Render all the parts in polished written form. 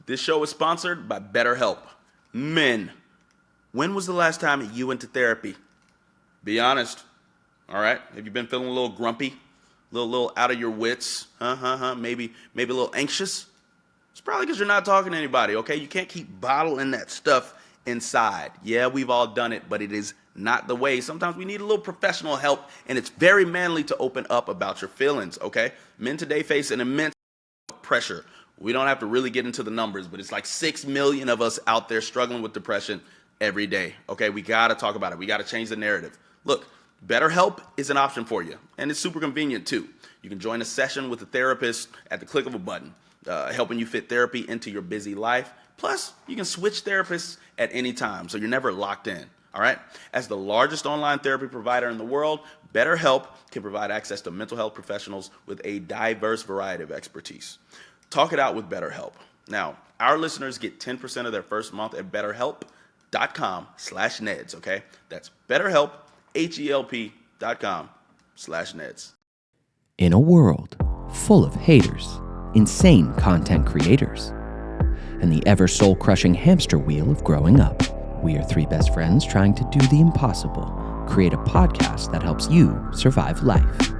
This show is sponsored by BetterHelp. Men, when was the last time you went to therapy? Be honest. All right? Have you been feeling a little grumpy? A little out of your wits? Maybe a little anxious? It's probably because you're not talking to anybody, okay? You can't keep bottling that stuff inside. Yeah, we've all done it, but it is not the way. Sometimes we need a little professional help, and it's very manly to open up about your feelings, okay? Men today face an immense pressure. We don't have to really get into the numbers, but it's like 6 million of us out there struggling with depression every day, okay? We got to talk about it. We got to change the narrative. Look, BetterHelp is an option for you, and it's super convenient too. You can join a session with a therapist at the click of a button, helping you fit therapy into your busy life. Plus, you can switch therapists at any time, so you're never locked in, all right? As the largest online therapy provider in the world, BetterHelp can provide access to mental health professionals with a diverse variety of expertise. Talk it out with BetterHelp. Now, our listeners get 10% of their first month at BetterHelp.com/Neds, okay? That's BetterHelp, HELP.com/Neds. In a world full of haters, insane content creators, and the ever soul-crushing hamster wheel of growing up, we are three best friends trying to do the impossible, create a podcast that helps you survive life.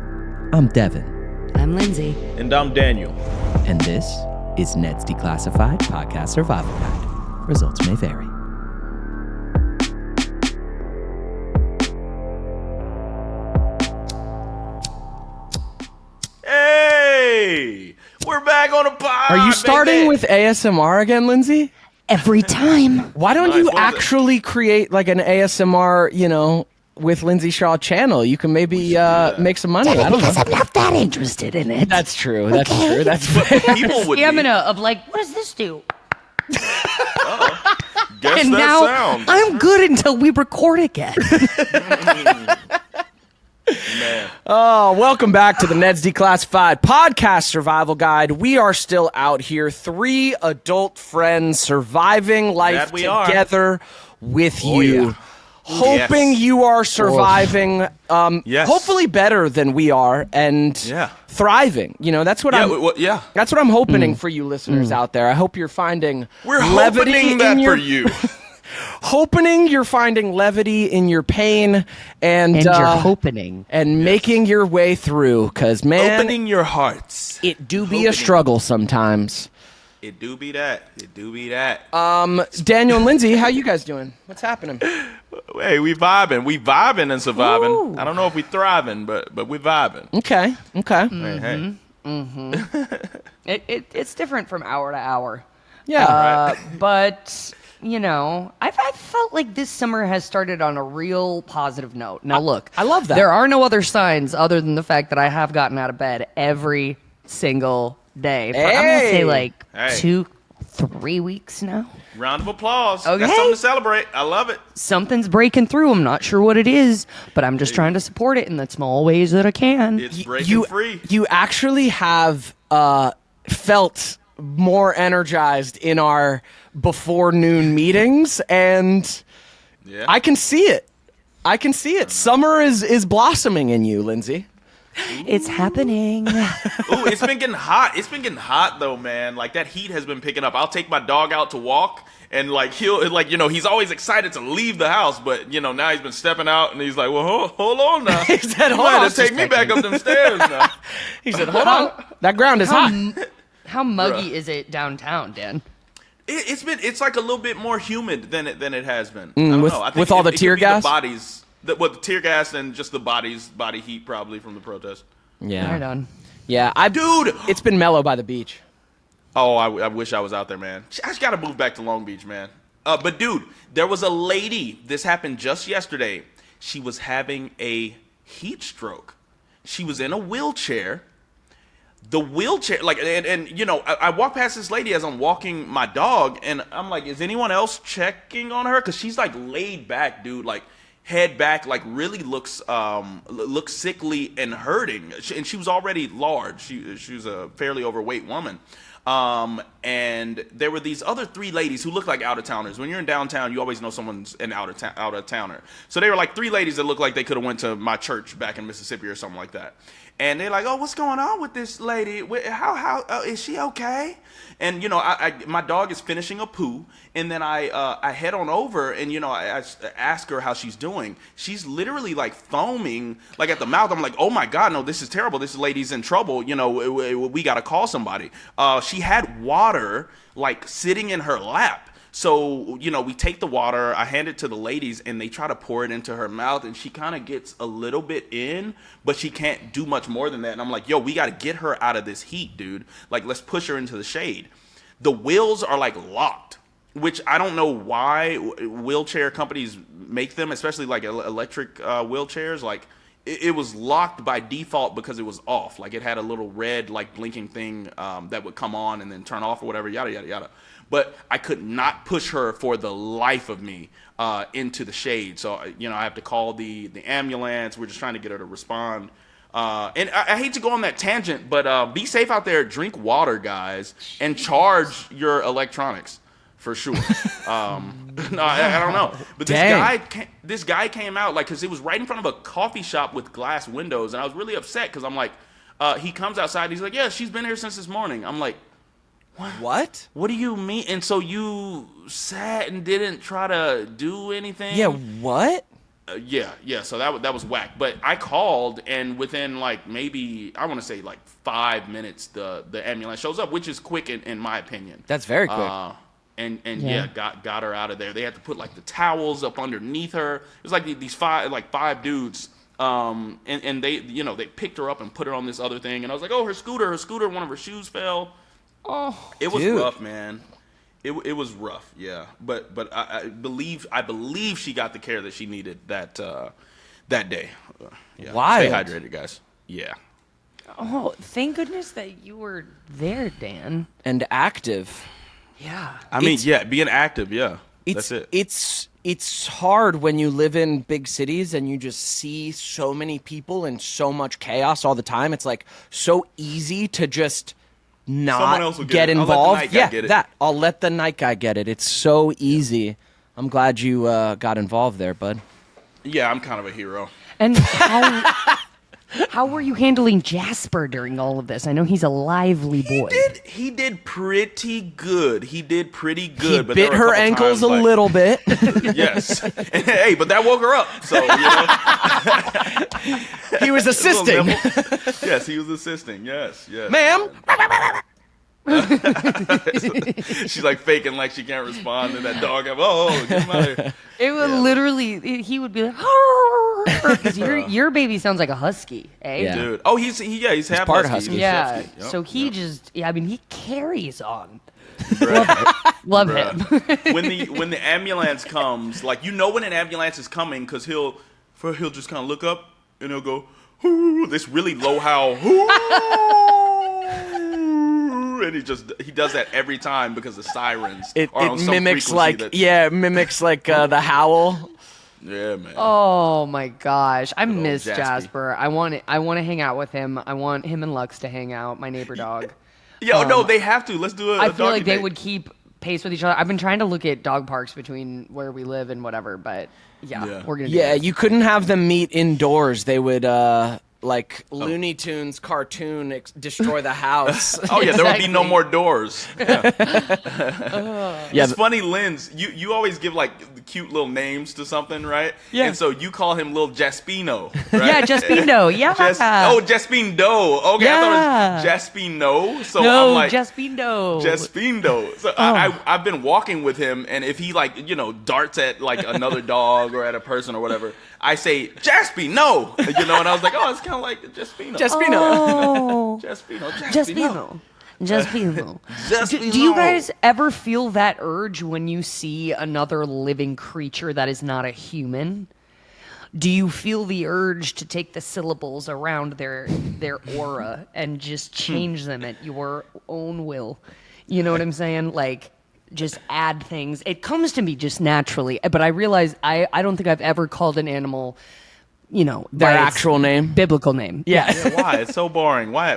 I'm Devin. I'm Lindsay. And I'm Daniel. And this is Neds Declassified Podcast Survival Guide. Results may vary. Hey, we're back on the pod. Are you starting baby. with ASMR again, Lindsay? Every time. Why don't Nice. you What was it? actually create like an ASMR, with Lindsay Shaw channel? You can maybe make some money. I don't know. Because I'm not that interested in it. That's true. That's true. That's People would Stamina be. of like, what does this do? Guess And that now sounds. I'm good until we record again. Man. Oh, welcome back to the Neds Declassified Podcast Survival Guide. We are still out here, three adult friends surviving life That we are. together with Oh, you. yeah. Hoping Yes. you are surviving, Yes. hopefully better than we are, and Yeah. thriving. That's what Yeah, I'm. yeah. That's what I'm hoping for you listeners out there. I hope you're finding We're levity hoping that in your, for you. hoping you're finding levity in your pain and And you're hoping. and making your way through. Cause man, Opening your hearts. it do be a Opening. struggle sometimes. It do be that. It do be that. Daniel and Lindsay, how you guys doing? What's happening? Hey, we vibing. We vibing and surviving. Ooh. I don't know if we thriving, but we vibing. Okay. Hey, hey. It's different from hour to hour. Yeah. But, I've felt like this summer has started on a real positive note. Now, look. I love that. There are no other signs other than the fact that I have gotten out of bed every single day. For, I'm going to say like Hey. 2-3 weeks now. Round of applause. Okay. That's something to celebrate. I love it. Something's breaking through. I'm not sure what it is, but I'm just trying to support it in the small ways that I can. It's breaking free. You actually have felt more energized in our before noon meetings, and Yeah. I can see it. Summer is blossoming in you, Lindsay. It's happening. Ooh, it's been getting hot. It's been getting hot though, man. Like that heat has been picking up. I'll take my dog out to walk, and he's always excited to leave the house, but now he's been stepping out, and he's like, well, hold on now. He said, You "Hold might on, have to take me back up them stairs now. He said, "Hold on, that ground is hot." How muggy is it downtown, Dan? It's like a little bit more humid than it has been. I don't with- know. I think with all the it could tear be gas? the bodies, the tear gas, and just the body heat probably from the protest. Yeah, Right on. yeah. Dude, It's been mellow by the beach. oh, I wish I was out there, man. I just gotta move back to Long Beach, man. But dude, there was a lady. This happened just yesterday. She was having a heat stroke. She was in a wheelchair. The wheelchair, I walk past this lady as I'm walking my dog, and I'm like, is anyone else checking on her? Because she's like laid back, dude, like head back, like really looks sickly and hurting. And she was already large. She was a fairly overweight woman. And there were these other 3 ladies who looked like out-of-towners. When you're in downtown, you always know someone's an out-of-towner. So they were like 3 ladies that looked like they could have went to my church back in Mississippi or something like that. And they're like, "Oh, what's going on with this lady? How is she okay?" And my dog is finishing a poo, and then I head on over, and I ask her how she's doing. She's literally like foaming, like at the mouth. I'm like, "Oh my God, no, this is terrible. This lady's in trouble. We got to call somebody." She had water like sitting in her lap. So, we take the water, I hand it to the ladies, and they try to pour it into her mouth, and she kind of gets a little bit in, but she can't do much more than that. And I'm like, "Yo, we got to get her out of this heat, dude. Like, let's push her into the shade." The wheels are, like, locked, which I don't know why wheelchair companies make them, especially, like, electric wheelchairs. Like, it was locked by default because it was off. Like, it had a little red, like, blinking thing that would come on and then turn off or whatever, yada, yada, yada. But I could not push her for the life of me into the shade. So, I have to call the ambulance. We're just trying to get her to respond. And I hate to go on that tangent, but be safe out there. Drink water, guys, and charge your electronics for sure. No, I don't know. But this guy came out, like, because it was right in front of a coffee shop with glass windows. And I was really upset because I'm like, he comes outside. He's like, "Yeah, she's been here since this morning." I'm like, What? What do you mean? And so you sat and didn't try to do anything? Yeah, what? Yeah. So that was whack. But I called, and within like maybe I want to say like 5 minutes, the ambulance shows up, which is quick in my opinion. That's very quick. And got her out of there. They had to put like the towels up underneath her. It was like these five dudes. And they they picked her up and put her on this other thing. And I was like, "Oh, her scooter, one of her shoes fell." Oh, it was dude. rough, man. It was rough, yeah. But I believe she got the care that she needed that day. Yeah. Wild. Stay hydrated, guys. Yeah. oh, thank goodness that you were there, Dan. And active. Yeah. I mean, being active, yeah. It's, That's it. It's hard when you live in big cities and you just see so many people and so much chaos all the time. It's like so easy to just Someone else will not get it. involved. I'll let the night guy get it. I'll let the night guy get it. It's so easy. I'm glad you got involved there, bud. Yeah, I'm kind of a hero. And how were you handling Jasper during all of this? I know he's a lively boy. He did pretty good. He but bit there were a her couple ankles times, a like, little bit. Yes. Hey, but that woke her up. So, He was assisting. Yes, he was assisting. Yes. Ma'am. She's like faking like she can't respond to that dog. Oh, get him out of here. It would literally, he would be like, because your baby sounds like a husky, eh? Yeah. Dude. Oh, he's half part husky. husky. He's Yeah. husky. Yep, So he yep. he carries on. Bruh. Love him. when the ambulance comes, like when an ambulance is coming, because he'll just kind of look up and he'll go, "Hoo," this really low howl, "Hoo," and he does that every time because the sirens It are on some mimics frequency the howl. Yeah, man. Oh my gosh, I old miss Jaspy. Jasper. I want to hang out with him. I want him and Lux to hang out. My neighbor dog. No, they have to. Let's do a I feel doggy like they date. would keep pace with each other. I've been trying to look at dog parks between where we live and whatever, but Yeah. we're gonna. Do Yeah, that. you couldn't have them meet indoors. They would like Looney Tunes cartoon destroy the house. Oh yeah, there would be no Exactly. more doors. Yeah, It's funny, Linz. You always give like cute little names to something, right? Yeah. And so you call him Lil Jaspino, right? Yeah, Jaspindo. Yeah. Jaspindo. Okay, Yeah. I thought it was Jaspino. So No, I'm like Jaspindo. Jaspindo. So I've been walking with him, and if he darts at like another dog or at a person or whatever, I say Jaspino. And I was like, oh, it's kind of like Jaspino. Oh. Jaspino. Jaspino. Jaspino. Jaspino. Do you guys ever feel that urge when you see another living creature that is not a human? Do you feel the urge to take the syllables around their aura and just change them at your own will? You know what I'm saying? Like, just add things. It comes to me just naturally, but I realize I don't think I've ever called an animal, their by its actual name. biblical name. Yeah. Yeah, why? It's so boring. Why?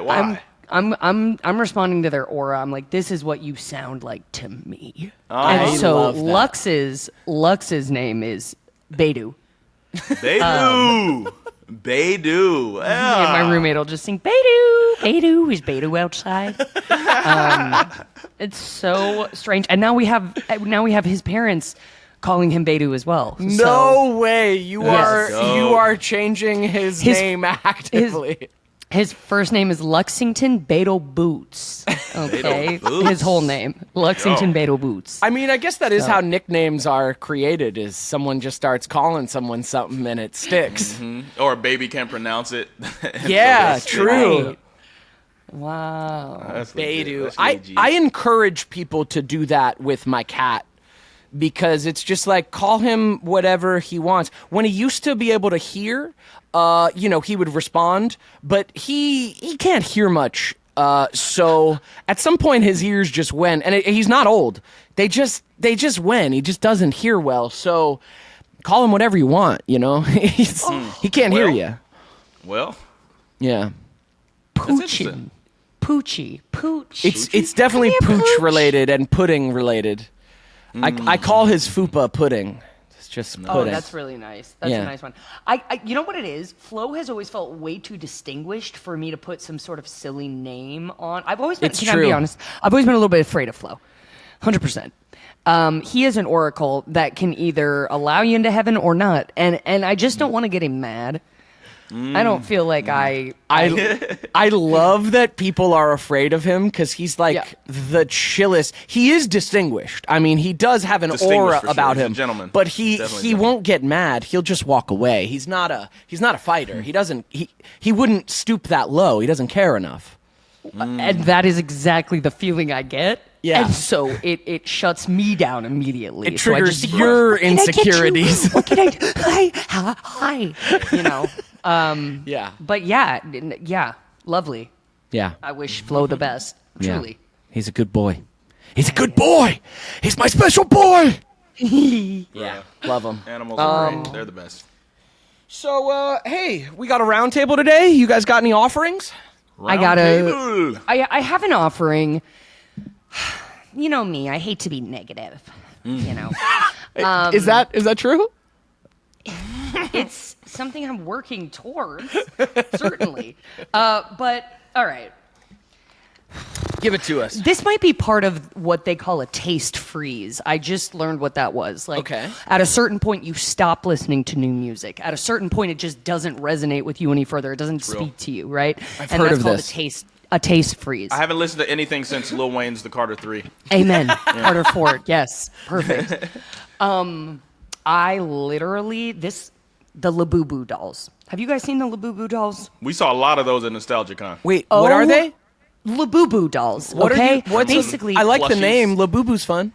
I'm responding to their aura. I'm like, this is what you sound like to me. I And so love that. Lux's name is Beidou. Beidou. Beidou. Yeah. And my roommate will just sing Beidou, Beidou. Is Beidou outside? It's so strange. And now we have his parents calling him Beidou as well. No way. You Yes. are changing his name actively. His first name is Luxington Beidou Boots. Okay, Beidou Boots. his whole name, Luxington Beidou Boots. I mean, I guess that is how nicknames are created, is someone just starts calling someone something and it sticks. Or a baby can't pronounce it. Yeah, So true. Right. Wow. that's legit. Beidou. That's I legit. encourage people to do that with my cat because it's just like, call him whatever he wants. When he used to be able to hear, he would respond, but he can't hear much. So at some point his ears just went, and he's not old. They just went. He just doesn't hear well. So call him whatever you want, He can't hear you. Well, Yeah. interesting. Poochie. Pooch. It's definitely Come here, pooch related and pudding related. I call his fupa pudding. It's just pudding. Oh, that's really nice. That's Yeah. a nice one. You know what it is? Flo has always felt way too distinguished for me to put some sort of silly name on. I've always been, It's can I be true. honest? I've always been a little bit afraid of Flo. 100%. He is an oracle that can either allow you into heaven or not. And I just don't want to get him mad. I don't feel like I love that people are afraid of him because he's like Yeah. the chillest. He is distinguished. I mean, he does have an Distinguished aura for sure. about He's a him. gentleman. But He's definitely a he gentleman. won't get mad. He'll just walk away. He's not a fighter. He wouldn't stoop that low. He doesn't care enough. and that is exactly the feeling I get. Yeah. And so it shuts me down immediately. It So I triggers just- your What can I get you? insecurities. What can I do? Hi. Yeah. But yeah, lovely. Yeah. I wish Flo the best. Truly. Yeah. He's a good boy. He's a good boy. He's my special boy. Yeah. Love him. Animals are great. They're the best. So, hey, we got a round table today. You guys got any offerings? I got a. Round table. I have an offering. You know me. I hate to be negative. You know, Is that true? it's something I'm working towards. Certainly. But all right. Give it to us. This might be part of what they call a taste freeze. I just learned what that was. Like, Okay. at a certain point, you stop listening to new music. At a certain point, it just doesn't resonate with you any further. It doesn't real. speak to you, right? I've and heard that's of called this. A taste freeze. I haven't listened to anything since Lil Wayne's The Carter 3. Amen. Carter Ford. Yes. Perfect. I literally the Labubu dolls. Have you guys seen the Labubu dolls? We saw a lot of those at NostalgiaCon. Wait, what are they? Labubu dolls. What okay. are you? What's Basically, I like the plushies? name. Labubu's fun.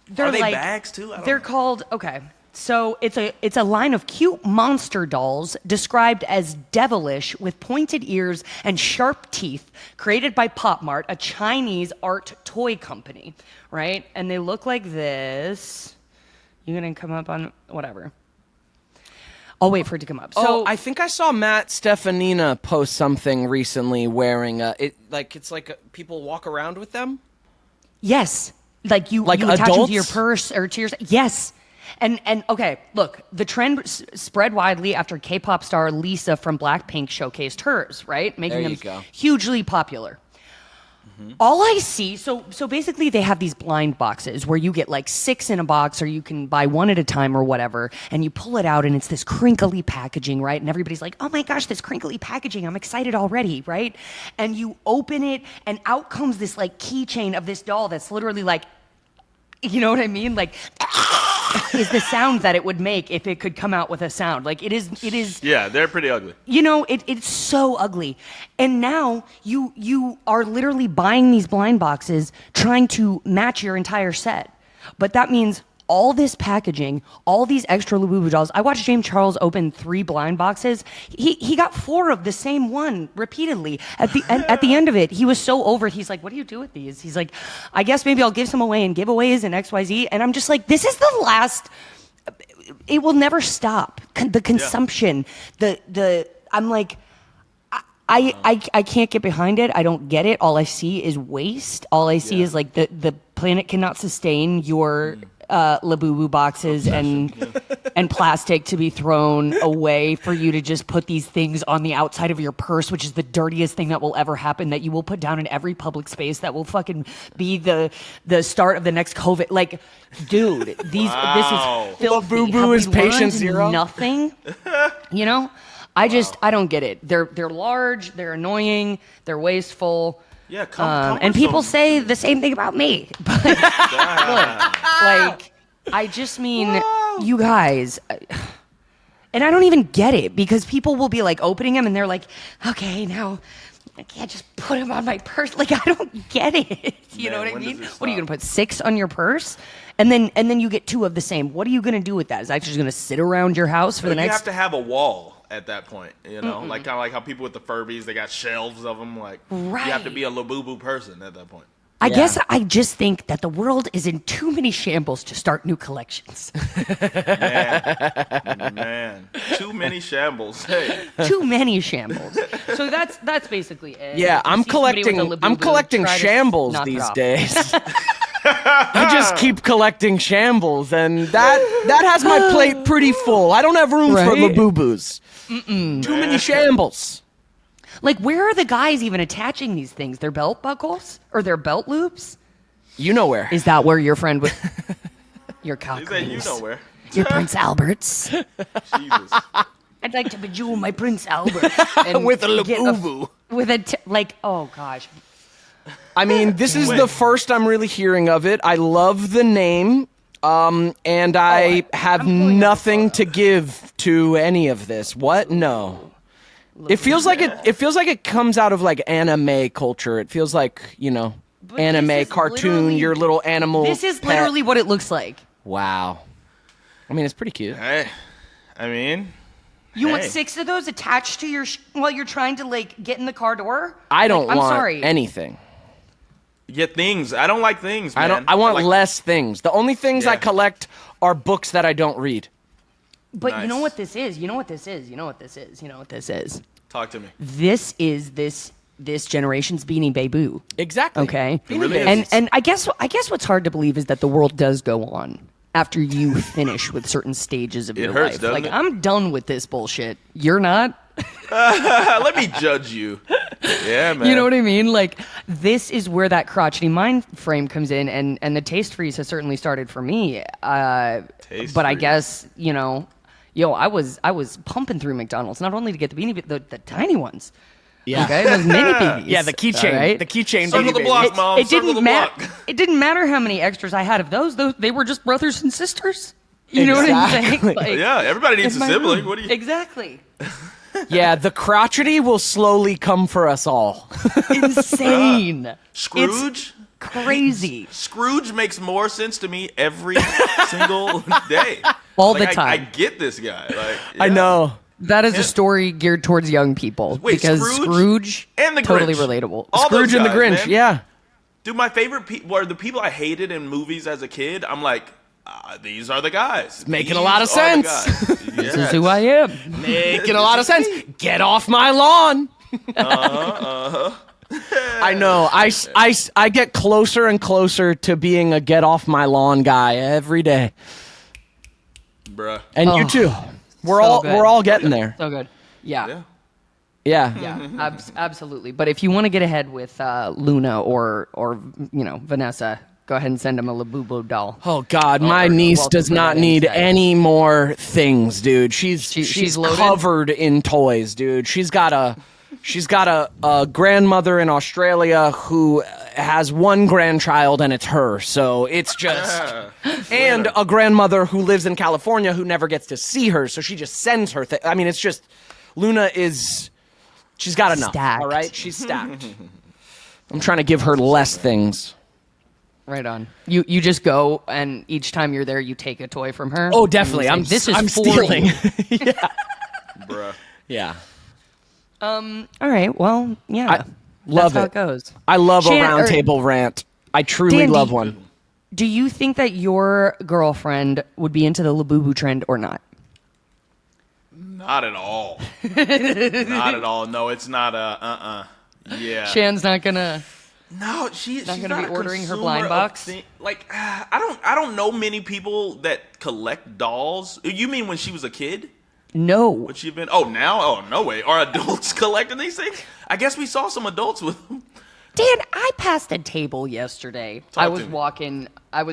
they're Are they like, bags too? I don't They're know. called okay. So it's a line of cute monster dolls described as devilish with pointed ears and sharp teeth, created by Pop Mart, a Chinese art toy company, right? And they look like this. You gonna come up on whatever? I'll wait for it to come up. So I think I saw Matt Stefanina post something recently wearing it's like people walk around with them. yes, like you Like attach them to adults? your purse or to your yes. And okay, look, the trend spread widely after K-pop star Lisa from Blackpink showcased hers, right? Making There you them go. hugely popular. All I see, so basically they have these blind boxes where you get like 6 in a box or you can buy one at a time or whatever, and you pull it out and it's this crinkly packaging, right? And everybody's like, oh my gosh, this crinkly packaging, I'm excited already, right? And you open it and out comes this like keychain of this doll that's literally like, you know what I mean? Like, is the sound that it would make if it could come out with a sound. Like it is. Yeah, they're pretty ugly. You know, it's so ugly. And now you are literally buying these blind boxes trying to match your entire set. But that means all this packaging, all these extra Labubu dolls. I watched James Charles open 3 blind boxes. He got 4 of the same one repeatedly. At the end of it, he was so over it. He's like, what do you do with these? He's like, I guess maybe I'll give some away in giveaways and XYZ. And I'm just like, this is the last. It will never stop. The consumption, I'm like, I can't get behind it. I don't get it. All I see is waste. All I see is like the planet cannot sustain your Labubu boxes and plastic to be thrown away for you to just put these things on the outside of your purse, which is the dirtiest thing that will ever happen, that you will put down in every public space, that will fucking be the start of the next COVID. Like, dude, this is filthy. Labubu is patient zero. Nothing, you know. I don't get it. They're large, they're annoying, they're wasteful. Yeah, come and with people some- say the same thing about me. But look, like, I just mean, you guys, and I don't even get it, because people will be like opening them and they're like, okay, now I can't just put them on my purse. Like, I don't get it. You know what I when mean? does it What are you stop? gonna put 6 on your purse? And then you get 2 of the same. What are you gonna do with that? Is that just gonna sit around your house for the You next? have to have a wall at that point, you know, like kind of like how people with the Furbies, they got shelves of them. Like, you have to be a Labubu person at that point. I guess I just think that the world is in too many shambles to start new collections. Man, too many shambles. Hey, Too many shambles. So that's basically it. Yeah, If you I'm see somebody with a collecting Labubu, try to shambles knock it these off. days. I just keep collecting shambles, and that has my plate pretty full. I don't have room for Right? Labubus. Too many shambles. Like, where are the guys even attaching these things? Their belt buckles or their belt loops? You know where? Is that where your friend would? Your cock he said you rings. know where. Your Prince Alberts. Jesus. I'd like to bejewel my Prince Albert and With a get Labubu. with a like. Oh gosh. I mean, this is the first I'm really hearing of it. I love the name, and I have I'm pulling up the nothing to give to any of this. What? No. It feels like it feels like it comes out of like anime culture. It feels like, you know, But anime this is cartoon, literally- your little animal. This is pet. literally what it looks like. Wow. I mean, it's pretty cute. Hey, I mean, You want Hey. 6 of those attached to your while you're trying to like get in the car door? I don't I'm want sorry. anything. yeah, things. I don't like things, man. I don't. I want like, less things. The only things I Yeah. collect are books that I don't read. But you know Nice. what this is? You know what this is? You know what this is? You know what this is? Talk to me. This is this generation's Beanie Baby. Exactly. Okay. It really is. And I guess what's hard to believe is that the world does go on after you finish with certain stages of It your hurts, life. doesn't Like, it? I'm done with this bullshit. You're not? Let me judge you. Yeah, man. You know what I mean? Like, this is where that crotchety mind frame comes in, and the taste freeze has certainly started for me. Taste but I freeze. guess, you know, I was pumping through McDonald's not only to get the beanie, but the tiny ones. Yeah. Okay, those mini babies. Yeah, the keychain. all right? The keychain. Circle baby the block, babies. Mom. It Circle didn't the matter. block. It didn't matter how many extras I had of those. They were just brothers and sisters. You know what I'm saying? Exactly. Like, Yeah, everybody needs in a my sibling. room. What do you? Exactly. Yeah, the crotchety will slowly come for us all. Insane. Scrooge? Crazy. Scrooge makes more sense to me every single day. All Like, the time. I get this guy. Like, I yeah. know. That is a story geared towards young people Wait, because Scrooge and the totally Grinch. relatable. All those Scrooge and the guys, Grinch. man. Yeah. Dude, my favorite people are the people I hated in movies as a kid. I'm like, these are the guys. making a These lot of are the sense. guys. This is who I am. Making a lot of sense. Get off my lawn. I know. I get closer and closer to being a get off my lawn guy every day. Bruh. And you too. We're So all good. we're all getting there. So good. Yeah. Yeah. Yeah. Yeah, absolutely. But if you want to get ahead with Luna or Vanessa, go ahead and send them a Labubu doll. Oh God, my niece welcome does for not that need insight. any more things, dude. She's she's loaded? covered in toys, dude. She's got a grandmother in Australia who has one grandchild and it's her. So it's just and a grandmother who lives in California who never gets to see her, so she just sends her I mean, it's just Luna is she's got enough. Stacked. All right? She's stacked. I'm trying to give her less things. Right on. You just go and each time you're there, you take a toy from her. Oh, and definitely. you say, this is I'm for stealing. you." Bruh. Yeah. All right. Well, yeah. love That's how it. it goes. I love a Shan- round or- table rant. I truly Dan, love one. Do you think that your girlfriend would be into the Labubu trend or not? Not at all. Not at all. No, it's not a Yeah. Shan's not gonna. No, she's Not not gonna a be ordering her consumer blind of box? I don't know many people that collect dolls. You mean when she was a kid? No. Would she have been? Oh, now? Oh, no way. Are adults collecting these things? I guess we saw some adults with them. Dan, I passed a table yesterday. Talk I to was me.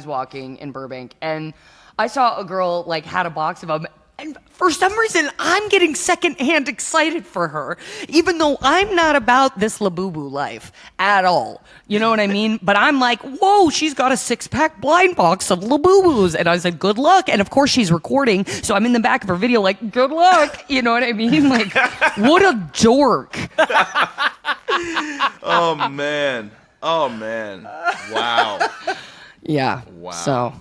walking in Burbank, and I saw a girl like had a box of them. And for some reason, I'm getting secondhand excited for her, even though I'm not about this Labubu life at all. You know what I mean? But I'm like, whoa, she's got a 6-pack blind box of Labubus. And I was like, good luck. And of course, she's recording. So I'm in the back of her video like, good luck. You know what I mean? Like, what a dork. Oh, man. Wow. Yeah. Wow. So,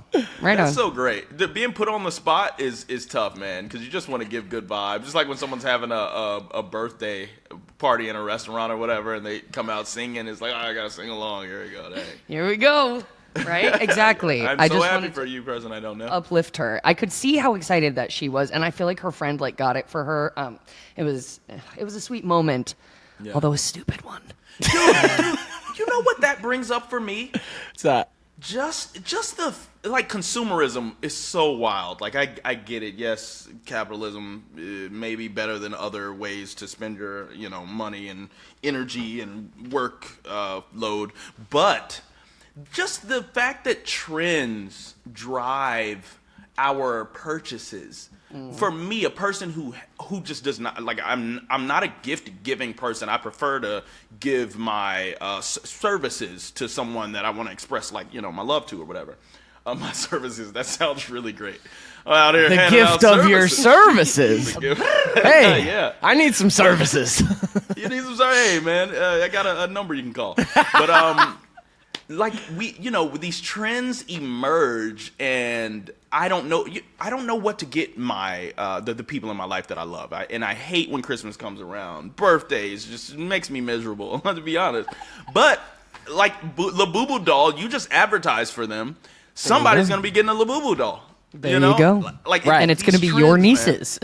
right That's on. so great. Being put on the spot is tough, man, because you just want to give good vibes. Just like when someone's having a birthday party in a restaurant or whatever, and they come out singing, it's like, oh, I got to sing along. Here we go. Dang. Here we go. Right? Exactly. I'm I so just happy wanted for to you, person I don't know. uplift her. I could see how excited that she was, and I feel like her friend like got it for her. It was a sweet moment, although a stupid one. You know what that brings up for me? What's that? Just the consumerism is so wild. Like I get it. Yes, capitalism may be better than other ways to spend your money and energy and work load, but just the fact that trends drive our purchases. For me, a person who just does not I'm not a gift giving person. I prefer to give my services to someone that I want to express my love to or whatever. My services, that sounds really great. Out here The handing gift out of your services. The gift. Hey, Yeah. I need some services. You need some hey man, I got a number you can call. But these trends emerge, and I don't know what to get my the people in my life that I love. And I hate when Christmas comes around. Birthdays just makes me miserable, to be honest. But Labubu doll, you just advertise for them. Somebody's gonna be getting a Labubu doll. There you go. And it's going to be your nieces.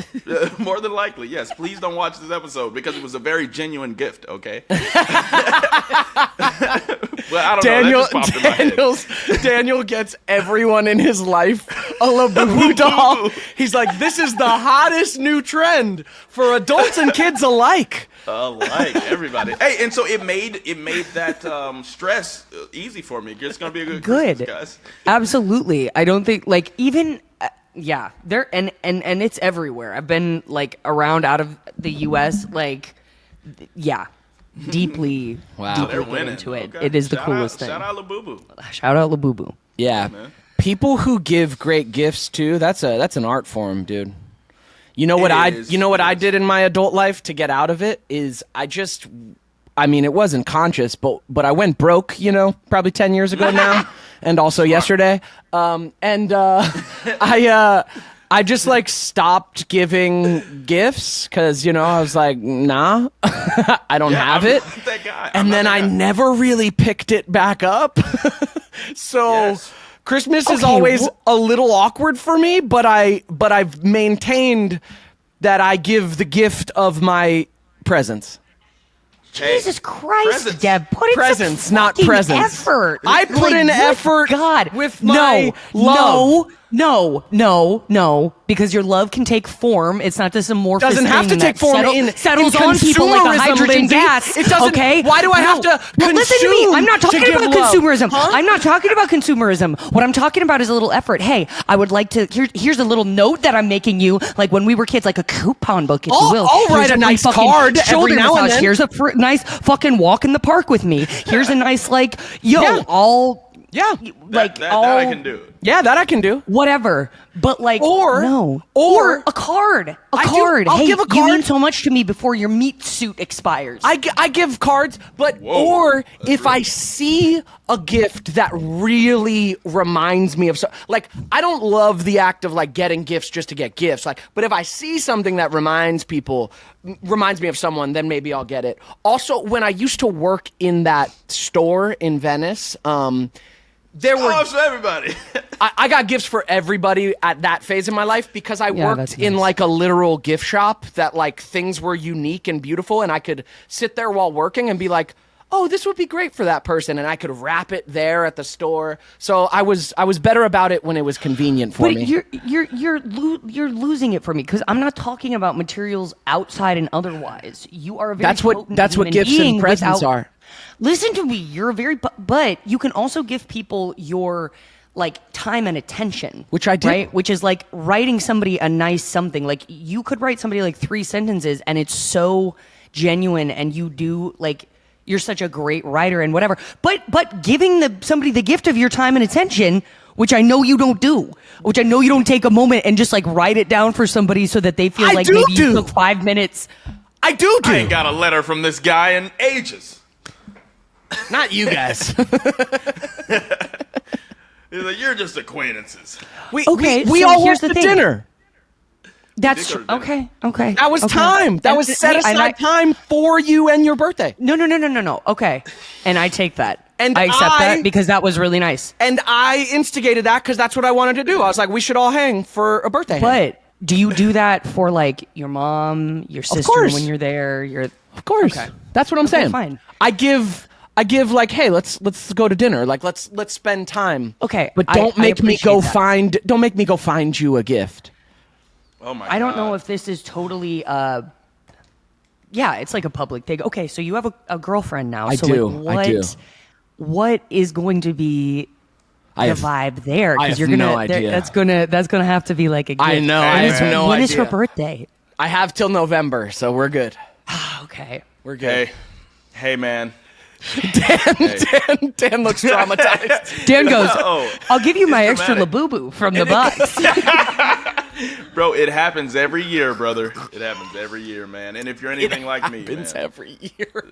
More than likely, yes. Please don't watch this episode because it was a very genuine gift, okay? Well, I don't know. That just popped in my head. Daniel gets everyone in his life a Labubu doll. He's like, this is the hottest new trend for adults and kids alike. Everybody. Hey, and so it made that stress easy for me. It's gonna be a good Christmas, guys. Absolutely. I don't think even there and it's everywhere. I've been around out of the US deeply They're get winning. into it. Okay. It is the coolest thing. Shout out Labubu. Shout out Labubu. Yeah. Man. People who give great gifts too, that's an art form, dude. You know what I did in my adult life to get out of it is it wasn't conscious, but I went broke, probably 10 years ago now, and also yesterday. I just stopped giving gifts because, I was like, nah, I don't have it. I'm that guy. And then I never really picked it back up. So Yes. Christmas is always a little awkward for me, but I've maintained that I give the gift of my presence. Jesus Christ, presents. Deb. Put in Presents, some not fucking presents. effort. I put in good effort God. with my love. No, because your love can take form. It's not just amorphous Doesn't have to thing take that form settles in on people like a consumerism, hydrogen Lindsay. gas. It doesn't. Okay? Why do I have to Well, listen to me. consume I'm not to talking give about love? consumerism. Huh? I'm not talking about consumerism. What I'm talking about is a little effort. Hey, I would like to. Here's a little note that I'm making you, like when we were kids, like a coupon book, if you will. I'll write Here's a free nice fucking card every shoulder now and massage. then. Here's a nice fucking walk in the park with me. Here's a nice Yeah. That I can do. Yeah, that I can do. whatever. But Or a card. I'll Hey, give a you card. mean so much to me before your meat suit expires. I give cards, but Whoa, or that's if real. I see a gift that really reminds me of I don't love the act of getting gifts just to get gifts. But if I see something that reminds me of someone, then maybe I'll get it. Also, when I used to work in that store in Venice, there were Oh, for everybody. I got gifts for everybody at that phase in my life because I Yeah, worked that's in nice. like a literal gift shop that like things were unique and beautiful, and I could sit there while working and be like, oh, this would be great for that person, and I could wrap it there at the store. So I was better about it when it was convenient for But me. you're losing it for me because I'm not talking about materials outside and otherwise. You are a very That's what potent that's what human gifts being and presents without- are. Listen to me. You're a very but you can also give people your like time and attention, Which I do. right? Which is like writing somebody a nice something. Like you could write somebody like 3 sentences and it's so genuine, and you do like. You're such a great writer and whatever. But giving somebody the gift of your time and attention, which I know you don't do, which I know you don't take a moment and just like write it down for somebody so that they feel I like do maybe you do. took 5 minutes. I do. I ain't got a letter from this guy in ages. Not you guys. He's like, you're just acquaintances. Okay, we so all here's went the to thing. dinner. That's Did go to dinner. okay. That was okay. time. That And- was set hey, and aside time for you and your birthday. No. Okay, and I take that. And I accept I- that because that was really nice. And I instigated that because that's what I wanted to do. I was like, we should all hang for a birthday. hang. But do you do that for like your mom, your sister course. when you're there? Of course. Okay. That's what I'm saying. fine. I give like, hey, let's go to dinner. Like let's spend time. Okay, But I don't make me appreciate that. don't make me go find you a gift. Oh my I don't know God. if this is totally yeah, it's like a public thing. Okay, so you have a girlfriend now. I so do, Like, I do. What is going to be I the have- vibe there? I have you're gonna no idea. that's gonna have to be like a gift. I know, I When have no when is her idea. birthday? I have till November, so we're good. Okay. We're good. Hey, man. Dan looks traumatized. Dan goes, Oh, I'll give you my it's extra dramatic. Labubu from the box. Bro, it happens every year, brother. It happens every year, man. And if you're anything like me, Happens man. every year.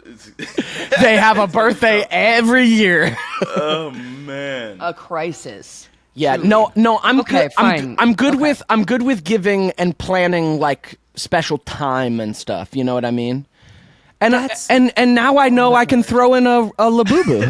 They have a birthday every year. Oh, man. A crisis. Yeah, no, I'm Okay, good. fine. I'm good Okay. I'm good with giving and planning like special time and stuff. You know what I mean? And That's- and now I know I can throw in a Labubu.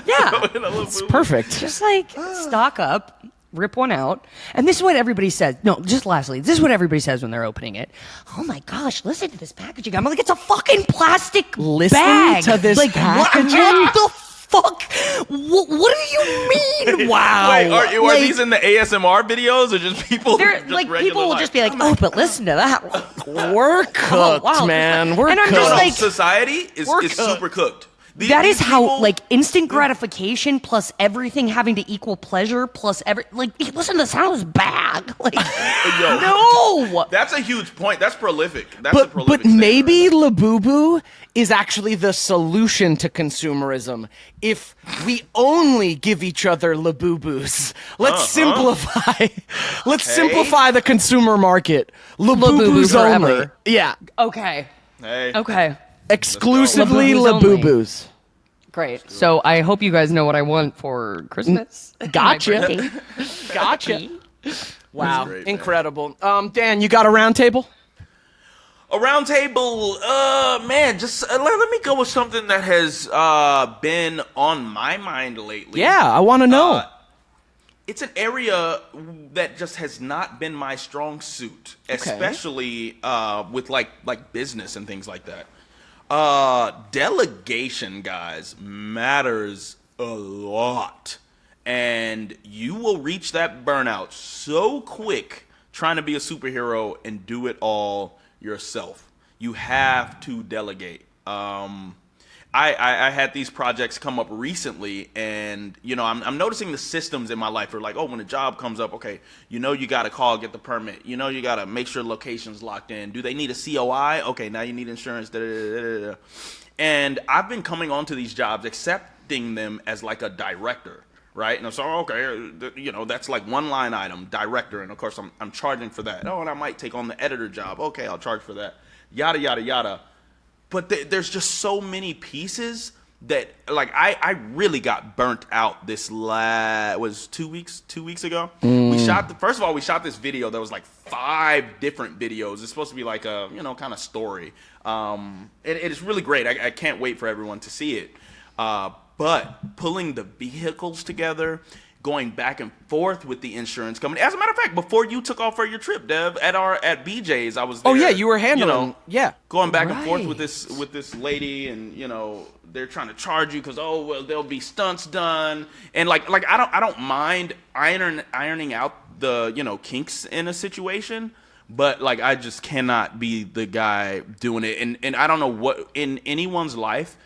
Yeah. It's perfect. Just like stock up, rip one out. And this is what everybody says. No, just lastly, this is what everybody says when they're opening it. Oh my gosh, listen to this packaging. I'm like, it's a fucking plastic Listen bag. to this like, packaging? What the fuck? What do you mean? Wow. Wait, are Like, these in the ASMR videos or just people? they're, just like regular people will life? just be like, oh, but listen to that. We're cooked, wow. man. We're And I'm cooked. just No, like- society is We're super cooked. That is These how, people- like, instant gratification plus everything having to equal pleasure plus like, listen to the sound of this bag. Like, Yo, no. That's a huge point. That's prolific. That's a but prolific maybe statement. Labubu is actually the solution to consumerism. If we only give each other Labubus, let's simplify. Let's simplify the consumer market. Labubus forever. only. Yeah, Okay. Hey, Okay. exclusively Labubus only. Labubus. Great. So I hope you guys know what I want for Christmas. Gotcha. My birthday. Gotcha. Wow, great, man. incredible. Dan, you got a round table? a round table. Man, just let me go with something that has been on my mind lately. Yeah, I want to know. It's an area that just has not been my strong suit, especially with like business and things like that. Delegation, guys, matters a lot. And you will reach that burnout so quick trying to be a superhero and do it all yourself. You have to delegate. I had these projects come up recently, and I'm noticing the systems in my life are like, oh, when a job comes up, okay, you got to call, get the permit, you got to make sure location's locked in. Do they need a COI? Okay, now you need insurance. Da, da, da, da, da. And I've been coming onto these jobs, accepting them as like a director, right? And so, okay, that's like one line item, director, and of course I'm charging for that. Oh, and I might take on the editor job. Okay, I'll charge for that. Yada yada yada. But there's just so many pieces that, like, I really got burnt out this was 2 weeks ago. We shot first of all, we shot this video that was like 5 different videos. It's supposed to be like a, kind of story. It is really great. I can't wait for everyone to see it. But But pulling the vehicles together, going back and forth with the insurance company. As a matter of fact, before you took off for your trip, Dev, at BJ's, I was there. Oh yeah, you were handling. Going back and forth with Right. this lady, and they're trying to charge you because there'll be stunts done, and like I don't mind ironing out the kinks in a situation. But like I just cannot be the guy doing it, and I don't know what in anyone's life.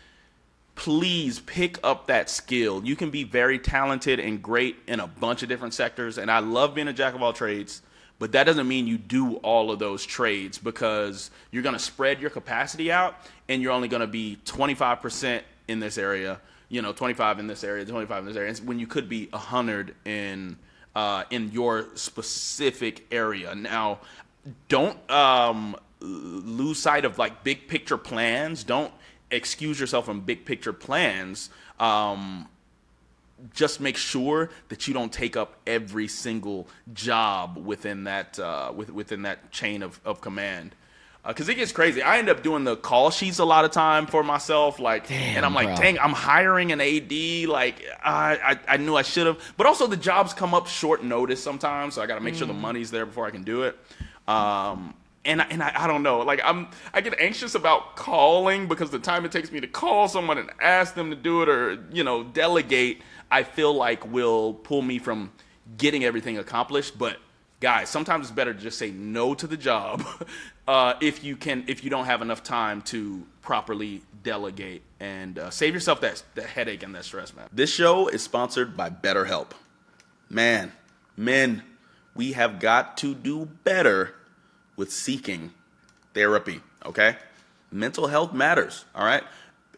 Please pick up that skill. You can be very talented and great in a bunch of different sectors, and I love being a jack of all trades, but that doesn't mean you do all of those trades, because you're going to spread your capacity out, and you're only going to be 25% in this area, 25 in this area, 25 in this area, when you could be 100 in your specific area. Now, don't lose sight of like big picture plans. Don't excuse yourself from big picture plans. Just make sure that you don't take up every single job within that within that chain of command, because it gets crazy. I end up doing the call sheets a lot of time for myself, and I'm like, bro. dang, I'm hiring an AD. Like I knew I should have, but also the jobs come up short notice sometimes, so I got to make sure the money's there before I can do it. And I don't know, like I get anxious about calling, because the time it takes me to call someone and ask them to do it, or delegate, I feel like will pull me from getting everything accomplished. But guys, sometimes it's better to just say no to the job if you don't have enough time to properly delegate, and save yourself that headache and that stress, man. This show is sponsored by BetterHelp. Man, men, we have got to do better with seeking therapy, okay? Mental health matters, all right?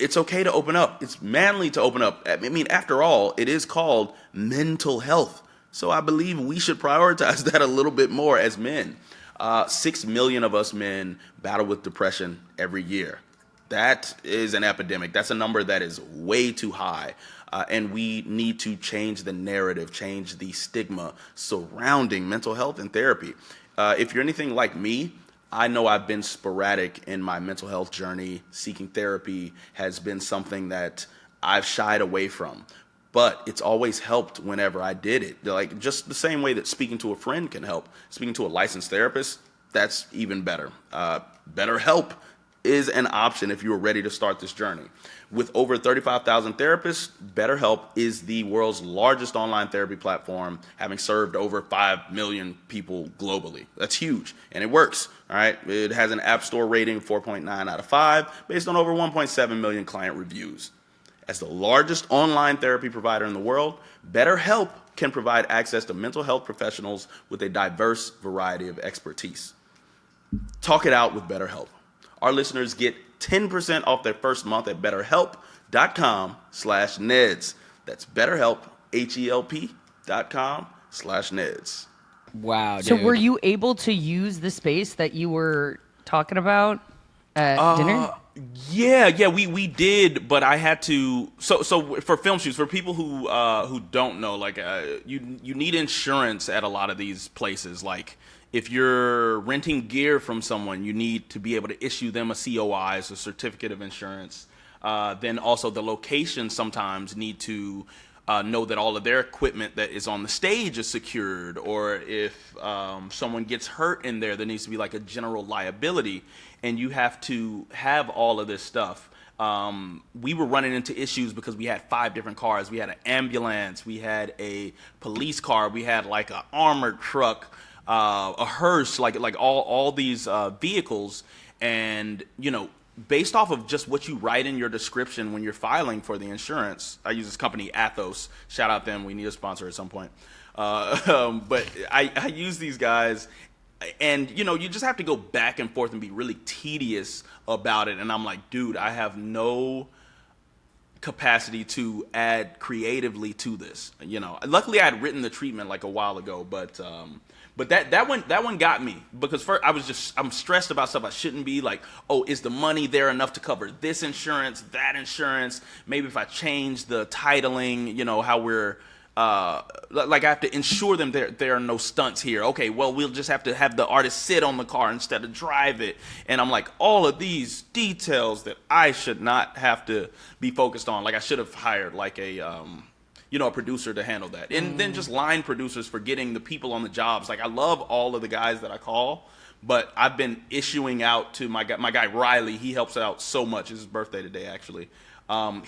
It's okay to open up. It's manly to open up. I mean, after all, it is called mental health. So I believe we should prioritize that a little bit more as men. 6 million of us men battle with depression every year. That is an epidemic. That's a number that is way too high. And we need to change the narrative, change the stigma surrounding mental health and therapy. If you're anything like me, I know I've been sporadic in my mental health journey. Seeking therapy has been something that I've shied away from, but it's always helped whenever I did it. Like, just the same way that speaking to a friend can help. Speaking to a licensed therapist, that's even better. BetterHelp is an option if you are ready to start this journey. With over 35,000 therapists, BetterHelp is the world's largest online therapy platform, having served over 5 million people globally. That's huge, and it works. All right, it has an App Store rating of 4.9 out of 5, based on over 1.7 million client reviews. As the largest online therapy provider in the world, BetterHelp can provide access to mental health professionals with a diverse variety of expertise. Talk it out with BetterHelp. Our listeners get 10% off their first month at BetterHelp.com/Neds. That's BetterHelp, HELP.com/Neds. Wow, dude. So were you able to use the space that you were talking about at dinner? Yeah, we did, but I had to. So for film shoots, for people who don't know, like you need insurance at a lot of these places. Like, if you're renting gear from someone, you need to be able to issue them a COI, so certificate of insurance. Then also the locations sometimes need to know that all of their equipment that is on the stage is secured, or if someone gets hurt in there needs to be like a general liability, and you have to have all of this stuff. We were running into issues because we had 5 different cars. We had an ambulance, we had a police car, we had like an armored truck, a hearse, like all these vehicles, and based off of just what you write in your description when you're filing for the insurance. I use this company Athos. Shout out them. We need a sponsor at some point. But I use these guys, and you just have to go back and forth and be really tedious about it. And I'm like, dude, I have no capacity to add creatively to this. Luckily I had written the treatment like a while ago, but that one got me, because first I'm stressed about stuff I shouldn't be. Like, oh, is the money there enough to cover this insurance, that insurance? Maybe if I change the titling, how we're like I have to ensure them there are no stunts here. Okay, well, we'll just have to have the artist sit on the car instead of drive it. And I'm like, all of these details that I should not have to be focused on. Like I should have hired like a producer to handle that. And then just line producers for getting the people on the jobs. Like I love all of the guys that I call, but I've been issuing out to my guy Riley. He helps out so much. It's his birthday today, actually.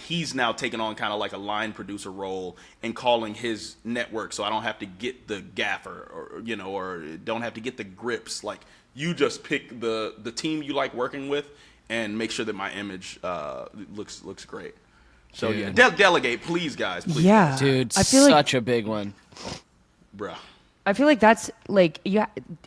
He's now taken on kind of like a line producer role and calling his network, so I don't have to get the gaffer or don't have to get the grips. Like you just pick the team you like working with and make sure that my image looks great. So Dude. yeah, delegate, please, guys. Please, Yeah. guys. Dude, I feel like- such a big one. Bruh. I feel like that's like,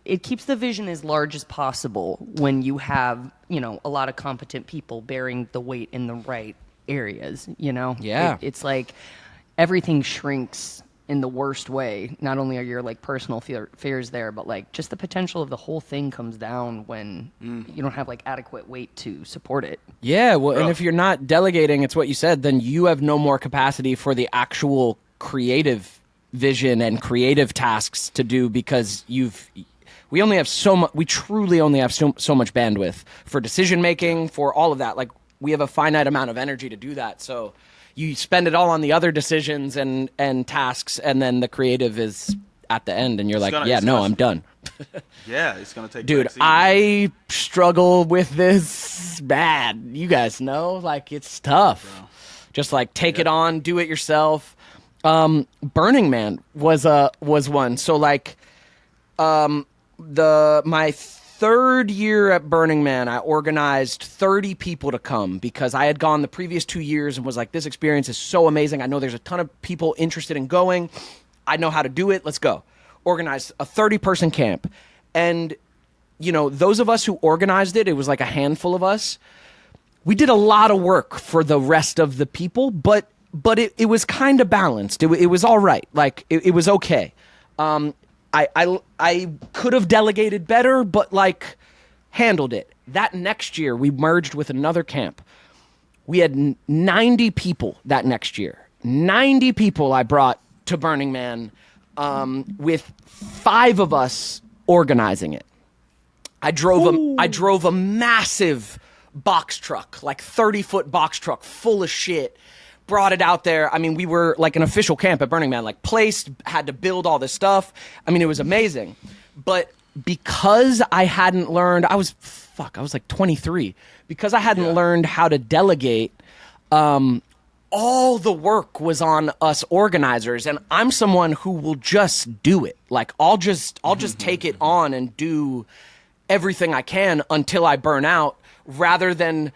it keeps the vision as large as possible when you have, a lot of competent people bearing the weight in the right areas, Yeah. It's like everything shrinks in the worst way. Not only are your like personal fears there, but like just the potential of the whole thing comes down when you don't have like adequate weight to support it. Yeah, well, and if you're not delegating, it's what you said, then you have no more capacity for the actual creative vision and creative tasks to do because we only have so much, we truly only have so much bandwidth for decision making, for all of that. Like we have a finite amount of energy to do that. So you spend it all on the other decisions and tasks, and then the creative is at the end, and you're like, I'm done. Yeah, it's gonna take. Dude, backseat. I struggle with this bad. You guys know, like it's tough. Bro. Just like take it on, do it yourself. Burning Man was one. So like, my third year at Burning Man, I organized 30 people to come because I had gone the previous 2 years and was like, this experience is so amazing. I know there's a ton of people interested in going. I know how to do it. Let's go. Organized a 30-person camp. And, those of us who organized it, it was like a handful of us. We did a lot of work for the rest of the people, but it was kind of balanced. It was all right. Like, it was okay. I could have delegated better, but like handled it. That next year, we merged with another camp. We had 90 people that next year. 90 people I brought to Burning Man, with 5 of us organizing it. I drove a massive box truck, like 30-foot box truck full of shit. Brought it out there. I mean, we were like an official camp at Burning Man, like placed, had to build all this stuff. I mean, it was amazing. But because I hadn't learned, I was like 23. Because I hadn't learned how to delegate, all the work was on us organizers. And I'm someone who will just do it. Like I'll just take it on and do everything I can until I burn out, rather than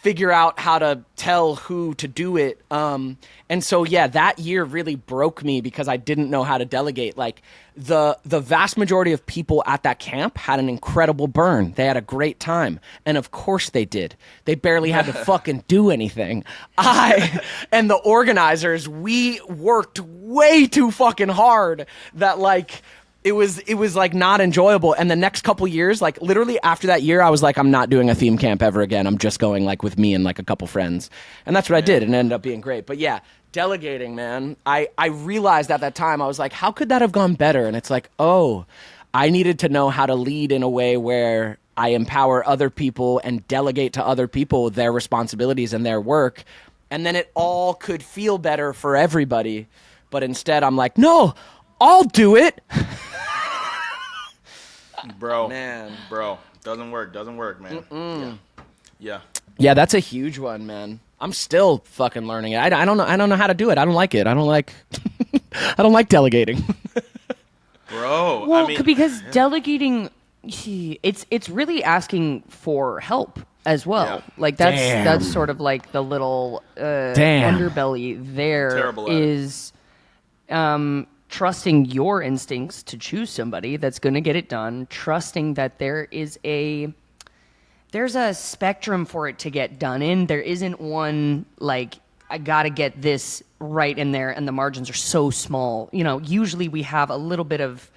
figure out how to tell who to do it. And so, that year really broke me because I didn't know how to delegate. Like the vast majority of people at that camp had an incredible burn. They had a great time. And of course they did. They barely had to fucking do anything. I and the organizers, we worked way too fucking hard that like, it was like not enjoyable. And the next couple years, like literally after that year, I was like, I'm not doing a theme camp ever again. I'm just going like with me and like a couple friends. And that's what I did, and it ended up being great. But yeah, delegating, man. I realized at that time, I was like, how could that have gone better? And it's like, oh, I needed to know how to lead in a way where I empower other people and delegate to other people their responsibilities and their work. And then it all could feel better for everybody. But instead, I'm like, no, I'll do it. Bro, doesn't work, man. Yeah, that's a huge one, man. I'm still fucking learning it. I don't know how to do it. I don't like it. I don't like I don't like delegating. bro. Well, I mean, because delegating, it's really asking for help as well. Yeah. Like that's sort of like the little underbelly there. Terrible at is trusting your instincts to choose somebody that's going to get it done, trusting that there's a spectrum for it to get done in. There isn't one, like, I got to get this right in there, and the margins are so small. Usually we have a little bit of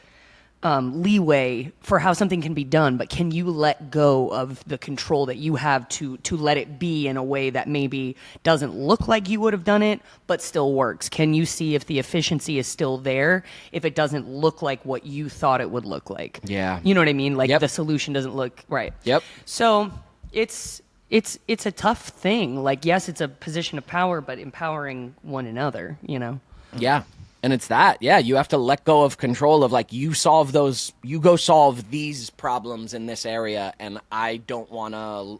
leeway for how something can be done, but can you let go of the control that you have to let it be in a way that maybe doesn't look like you would have done it, but still works? Can you see if the efficiency is still there if it doesn't look like what you thought it would look like? Yeah. You know what I mean? Like Yep. the solution doesn't look right. Yep. So it's a tough thing. Like, yes, it's a position of power, but empowering one another, you know? Yeah. And it's that. Yeah, you have to let go of control of like you go solve these problems in this area and I don't want to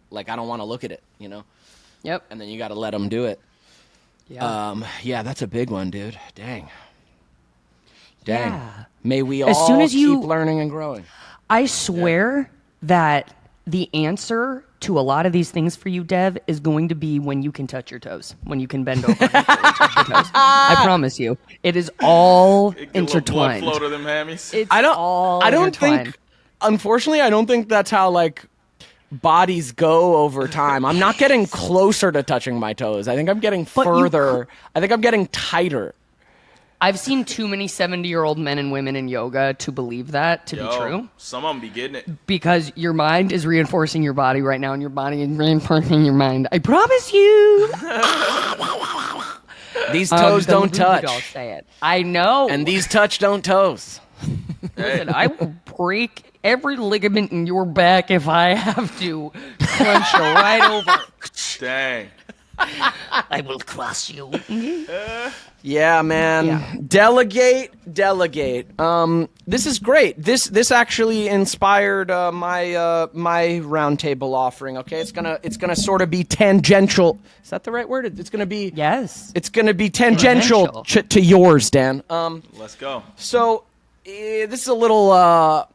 look at it, you know? Yep. And then you got to let them do it. Yeah. Yeah, that's a big one, dude. Dang. Yeah. May we As all soon as keep you- learning and growing. I swear that the answer to a lot of these things for you, Dev, is going to be when you can touch your toes, when you can bend over and touch your toes. I promise you. It is all Get a little intertwined. blood flow to them hammies. It's I all don't intertwined. think unfortunately I don't think that's how like bodies go over time. I'm not getting closer to touching my toes. I think I'm getting But you further. I think I'm getting tighter. I've seen too many 70-year-old men and women in yoga to believe that to be true. Some of them be getting it. Because your mind is reinforcing your body right now, and your body is reinforcing your mind. I promise you. These toes The don't Labubu touch. dolls say it. I know. And these touch don't toes. Listen, I will break every ligament in your back if I have to crunch you right over. Dang. I will crush you. Yeah, man. Yeah. Delegate. This is great. This actually inspired my roundtable offering. Okay, it's gonna sort of be tangential. Is that the right word? It's gonna be Yes. It's gonna be tangential to yours, Dan. Let's go. So this is a little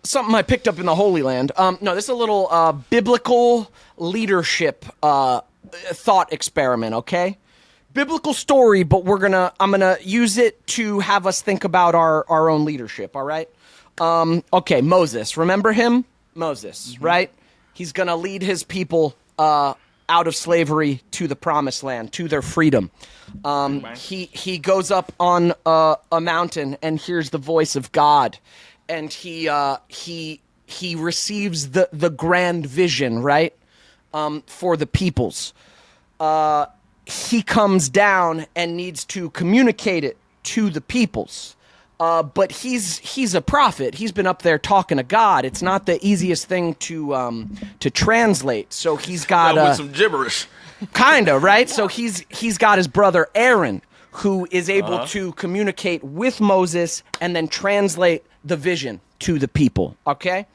something I picked up in the Holy Land. No, this is a little biblical leadership thought experiment. Okay. Biblical story, but I'm gonna use it to have us think about our own leadership. All right. Okay, Moses. Remember him? Moses, right? He's gonna lead his people out of slavery to the promised land, to their freedom. He goes up on a mountain and hears the voice of God, and he receives the grand vision, right? For the peoples. He comes down and needs to communicate it to the peoples. But he's a prophet. He's been up there talking to God. It's not the easiest thing to translate. So he's got with some gibberish. kinda, right? So he's got his brother Aaron, who is able to communicate with Moses and then translate the vision to the people. Okay?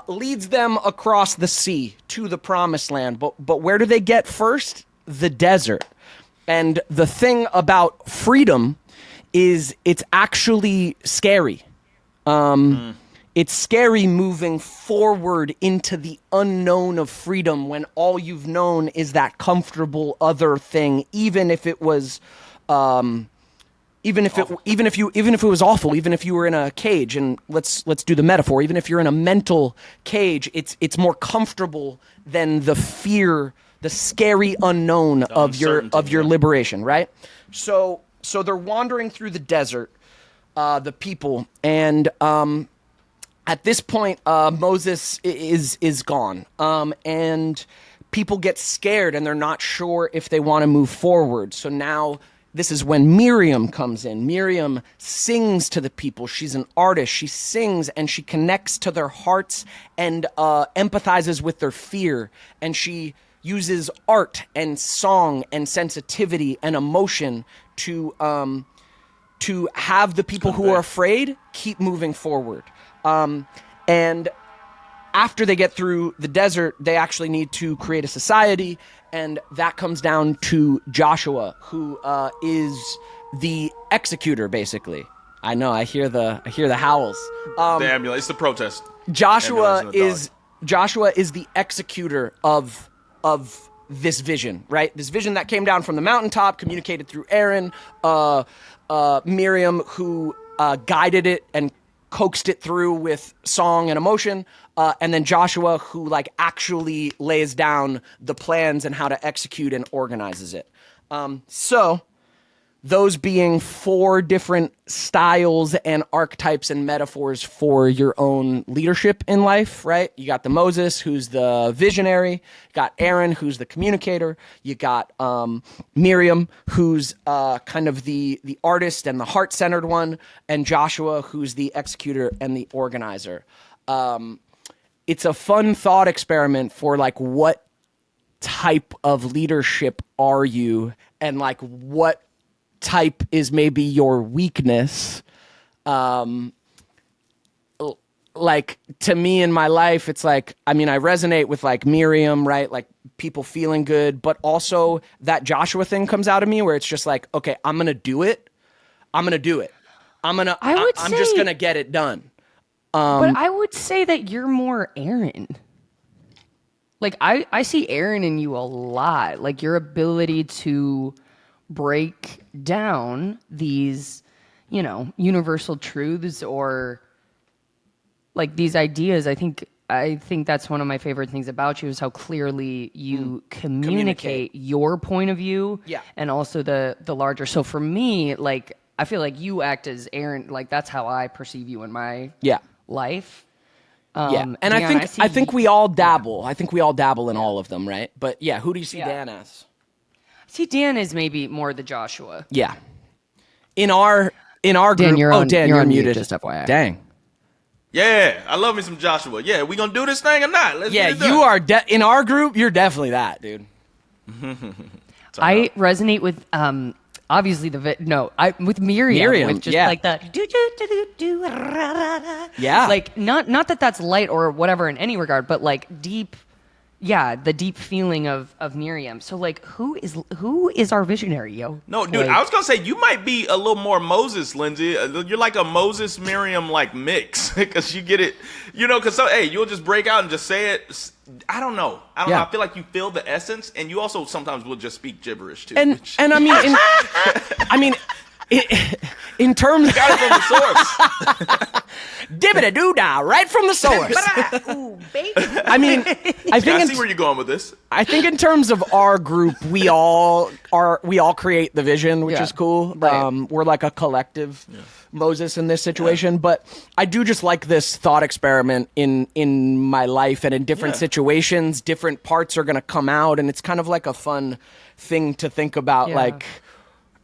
Leads them across the sea to the promised land. But where do they get first? The desert. And the thing about freedom is it's actually scary. It's scary moving forward into the unknown of freedom when all you've known is that comfortable other thing, even if it was even if it was awful, even if you were in a cage, and let's do the metaphor, even if you're in a mental cage, it's more comfortable than the fear, the scary unknown of your liberation, right? So they're wandering through the desert, the people, and at this point, Moses is gone, and people get scared and they're not sure if they want to move forward. So now this is when Miriam comes in. Miriam sings to the people. She's an artist. She sings and she connects to their hearts and empathizes with their fear. And she uses art and song and sensitivity and emotion to have the people who are afraid keep moving forward. And after they get through the desert, they actually need to create a society, and that comes down to Joshua, who is the executor, basically. I know, I hear the howls. The ambulance, it's the protest. Joshua is the executor of this vision, right? This vision that came down from the mountaintop, communicated through Aaron, Miriam, who guided it and coaxed it through with song and emotion, and then Joshua, who actually lays down the plans and how to execute and organizes it. So those being 4 different styles and archetypes and metaphors for your own leadership in life, right? You got the Moses, who's the visionary. You got Aaron, who's the communicator. You got Miriam, who's kind of the artist and the heart-centered one. And Joshua, who's the executor and the organizer. It's a fun thought experiment for like what type of leadership are you, and like what type is maybe your weakness. Like to me in my life, it's like, I mean, I resonate with like Miriam, right? Like people feeling good, but also that Joshua thing comes out of me where it's just like, okay, I'm going to do it. I'm just going to get it done. But I would say that you're more Aaron. Like I see Aaron in you a lot. Like your ability to break down these, you know, universal truths or like these ideas. I think that's one of my favorite things about you is how clearly you communicate your point of view. Yeah. And also the larger. So for me, like I feel like you act as Aaron. Like that's how I perceive you in my life. And Dan, I think we all dabble. I think we all dabble in all of them, right? But yeah, who do you see Dan as? See, Dan is maybe more the Joshua. Yeah. In our Dan, group. you're on, Dan, you're on muted. Just FYI. Dang. Yeah, I love me some Joshua. Yeah, we gonna do this thing or not? Let's Yeah, get it done. you are in our group. You're definitely that, dude. I resonate with obviously with Miriam with just like the Yeah. like not that that's light or whatever in any regard, but like deep. Yeah, the deep feeling of Miriam. So like, who is our visionary, yo? No, dude, Like, I was gonna say you might be a little more Moses, Lindsay. You're like a Moses Miriam like mix because you get it, you know. Because you'll just break out and just say it. I don't know. I feel like you feel the essence, and you also sometimes will just speak gibberish too. And I mean, in terms got it from the source. dibbida doo dah, right from the source. ooh, baby. I mean, I think I see where you're going with this. I think in terms of our group, we all create the vision, which is cool. Right. We're like a collective Moses in this situation, but I do just like this thought experiment in my life, and in different situations, different parts are going to come out, and it's kind of like a fun thing to think about. Like,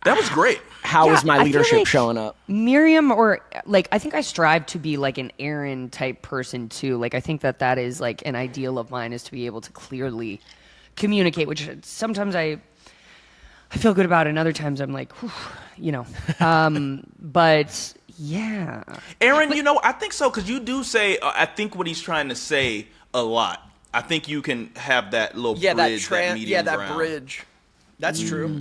That was great. how is my I feel leadership like showing up? Miriam, or like, I think I strive to be like an Aaron type person too. Like, I think that is like an ideal of mine, is to be able to clearly communicate, which sometimes I feel good about, and other times I'm like, whew, you know. But yeah, Aaron, you know, I think so because you do say. I think what he's trying to say a lot. I think you can have that little bridge, that medium ground. bridge. That's true.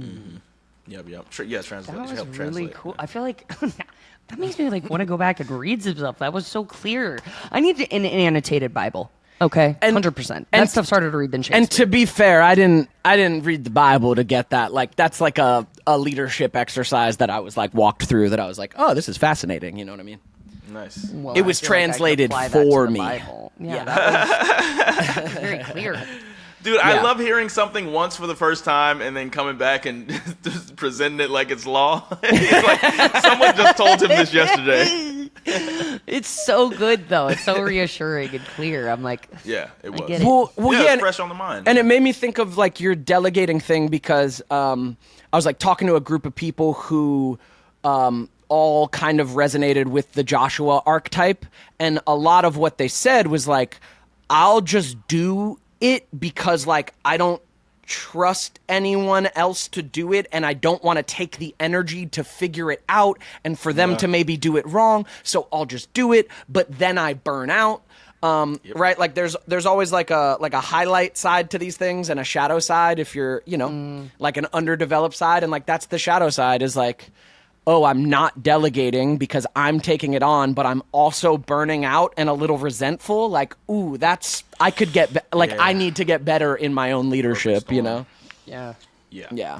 Yep. Translate. that was Help really translate. cool. I feel like that makes me like want to go back and read some stuff. That was so clear. I need an annotated Bible. Okay, 100%. That stuff's harder to read than Shakespeare. And to be fair, I didn't read the Bible to get that. Like, that's like a leadership exercise that I was like walked through, that I was like, oh, this is fascinating. You know what I mean? Nice. Well, It was I feel like I could translated apply that to for the me. Bible. Yeah, that was very clear. Dude, I Yeah. love hearing something once for the first time and then coming back and just presenting it like it's law. It's like someone just told him this yesterday. It's so good though. It's so reassuring and clear. I'm like, Yeah, it was. get it. Well, it's and- fresh on the mind. And it made me think of like your delegating thing, because I was like talking to a group of people who all kind of resonated with the Joshua archetype, and a lot of what they said was like, I'll just do it because like I don't trust anyone else to do it, and I don't want to take the energy to figure it out and for them to maybe do it wrong, so I'll just do it, but then I burn out. Right, like there's always like a highlight side to these things and a shadow side, if you're, you know, like an underdeveloped side, and like that's the shadow side, is like, oh, I'm not delegating because I'm taking it on, but I'm also burning out and a little resentful. Like, ooh, I could get I need to get better in my own leadership, you know? yeah. Yeah.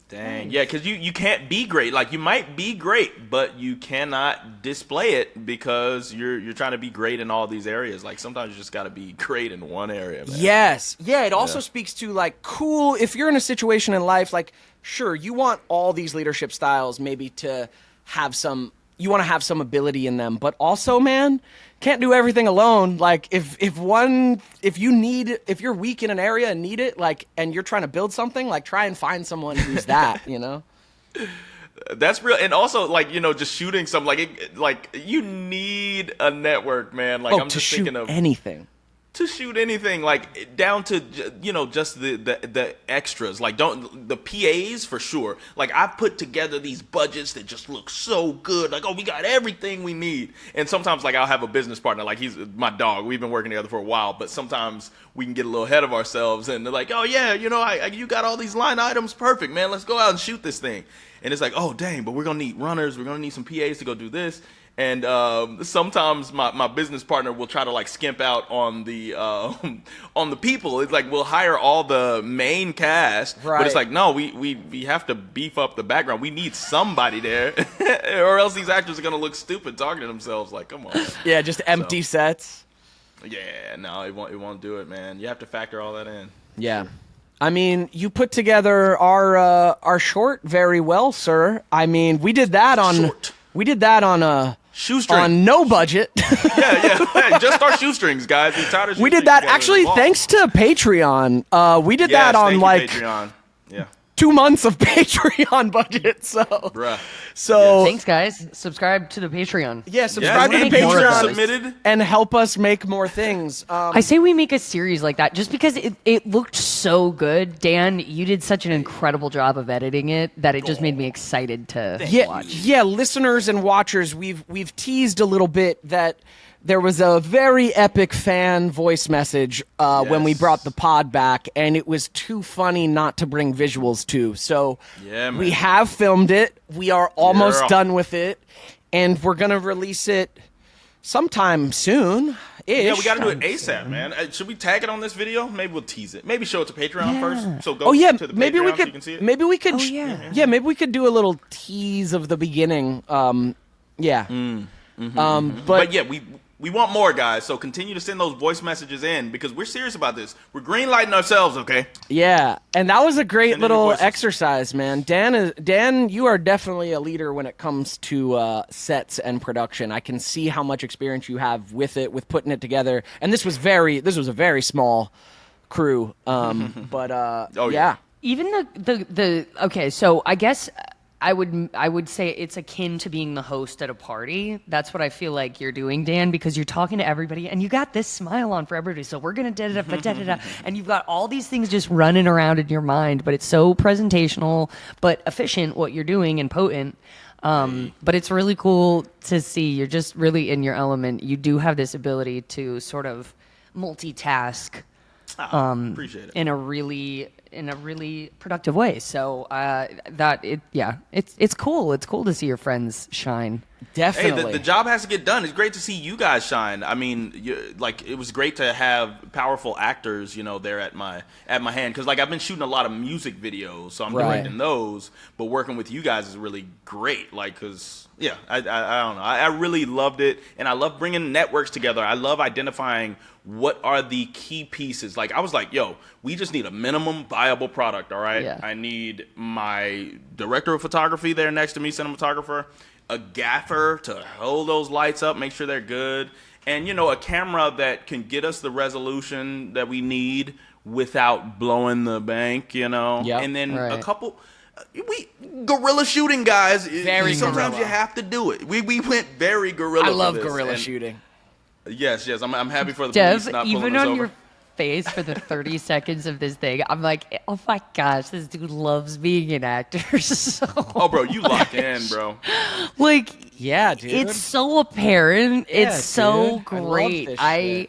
Dang. Yeah, because you can't be great. Like, you might be great, but you cannot display it because you're trying to be great in all these areas. Like, sometimes you just got to be great in one area, man. Yes. Yeah, it also speaks to like, cool, if you're in a situation in life, like sure, you want all these leadership styles maybe to have some. You want to have some ability in them, but also, man, can't do everything alone. Like if you're weak in an area and need it, like, and you're trying to build something, like, try and find someone who's that, you know? That's real. And also, like, just shooting something, like you need a network, man. Like, I'm to just shoot thinking of anything. to shoot anything, like down to just the extras, like the PAs for sure. Like, I put together these budgets that just look so good, like, oh, we got everything we need. And sometimes, like, I'll have a business partner, like, he's my dog, we've been working together for a while, but sometimes we can get a little ahead of ourselves and they're like, oh yeah, you got all these line items, perfect, man, let's go out and shoot this thing. And it's like, oh dang, but we're gonna need runners, we're gonna need some PAs to go do this. And sometimes my business partner will try to, like, skimp out on the people. It's like, we'll hire all the main cast, right. But it's like, no, we have to beef up the background. We need somebody there, or else these actors are gonna look stupid talking to themselves. Like, come on. Yeah, just empty sets. Yeah, no, it won't do it, man. You have to factor all that in. Yeah. I mean, you put together our short very well, sir. I mean, we did that on Shoestring. on no budget. Yeah. Just our shoestrings, guys. We're tired of We did that actually thanks to Patreon. We did that on, like, Patreon. Yeah. 2 months of Patreon budget. So, Bruh. Thanks, guys. Subscribe to the Patreon. Yeah, subscribe to the make more of Patreon those. Submitted. and help us make more things. I say we make a series like that just because it looked so good. Dan, you did such an incredible job of editing it that it just made me excited to watch. Yeah, listeners and watchers, we've teased a little bit that there was a very epic fan voice message when we brought the pod back, and it was too funny not to bring visuals to. So we have filmed it. We are almost done with it, and we're going to release it sometime soon. Yeah, we got to do it ASAP, man. Should we tag it on this video? Maybe we'll tease it. Maybe show it to Patreon first. So go to the maybe Patreon we so could. you can see it. Maybe we could. yeah, maybe we could do a little tease of the beginning. But yeah, we want more, guys. So continue to send those voice messages in because we're serious about this. We're greenlighting ourselves, okay? Yeah, and that was a great Send in your little voices. exercise, man. Dan, you are definitely a leader when it comes to sets and production. I can see how much experience you have with it, with putting it together. And this was a very small crew. Yeah. Even the okay, so I guess I would say it's akin to being the host at a party. That's what I feel like you're doing, Dan, because you're talking to everybody and you got this smile on for everybody. So we're gonna da-da-da, and you've got all these things just running around in your mind, but it's so presentational but efficient what you're doing and potent. But it's really cool to see you're just really in your element. You do have this ability to sort of multitask. Appreciate it. In a really productive way. So it's cool. It's cool to see your friends shine. Definitely. Hey, the job has to get done. It's great to see you guys shine. I mean, it was great to have powerful actors, there at my hand. Because, like, I've been shooting a lot of music videos, so I'm directing those. But working with you guys is really great. Like, because, I don't know. I really loved it. And I love bringing networks together. I love identifying what are the key pieces. Like, I was like, yo, we just need a minimum viable product, all right? Yeah. I need my director of photography there next to me, cinematographer, a gaffer to hold those lights up, make sure they're good, and, a camera that can get us the resolution that we need without blowing the bank, Yep. And then Right. a couple... guerrilla shooting, guys. Very Sometimes guerrilla. you have to do it. We went very guerrilla. I for love this, guerrilla and- shooting. Yes. I'm happy for the Dev, police not pulling even us on over. your face for the 30 seconds of this thing, I'm like, oh my gosh, this dude loves being an actor so Oh, bro, you locked in, bro. like, Yeah, dude. it's so apparent. Yeah, It's so dude. I love great. this I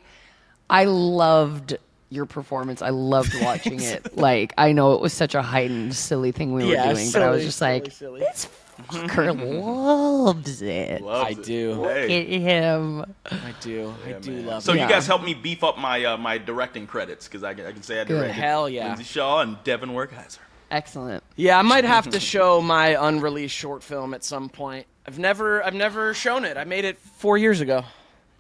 loved your performance. I loved watching it. Like, I know it was such a heightened, silly thing we were doing, but I was just like, this fucker loves it. Loves I it. do. Hey. Get him. I do Man. love So it. you guys helped me beef up my my directing credits because I can say I directed Hell yeah. Lindsay Shaw and Devin Werkheiser. Excellent. Yeah, I might have to show my unreleased short film at some point. I've never shown it. I made it 4 years ago.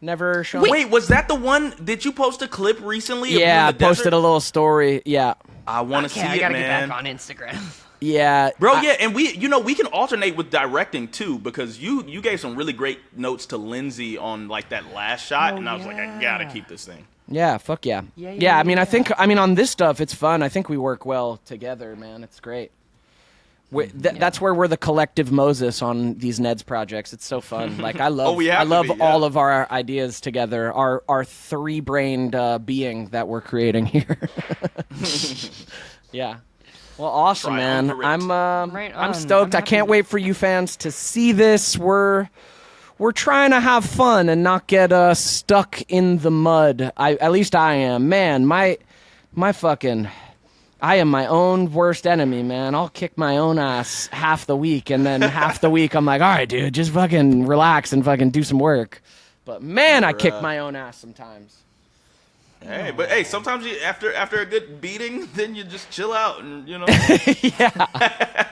Never shown it. Wait, was that the one? Did you post a clip recently? of you Yeah, I in the posted desert? a little story. Yeah. I want to see Okay, I it, gotta man. get back on Instagram. Yeah, Bro, yeah, and we can alternate with directing too, because you gave some really great notes to Lindsay on like that last shot, and I was like, I gotta keep this thing. Yeah, fuck yeah. Yeah, I mean, I mean, on this stuff, it's fun. I think we work well together, man. It's great. That's where we're the collective Moses on these Neds projects. It's so fun. Like I love, all of our ideas together. Our three-brained being that we're creating here. Yeah. Well, awesome, man. I'm stoked. I can't wait for you fans to see this. We're trying to have fun and not get stuck in the mud. At least I am. Man, my fucking, I am my own worst enemy, man. I'll kick my own ass half the week, and then half the week I'm like, all right, dude, just fucking relax and fucking do some work. But man, I kick my own ass sometimes. Hey, but hey, sometimes you after a good beating, then you just chill out and Yeah.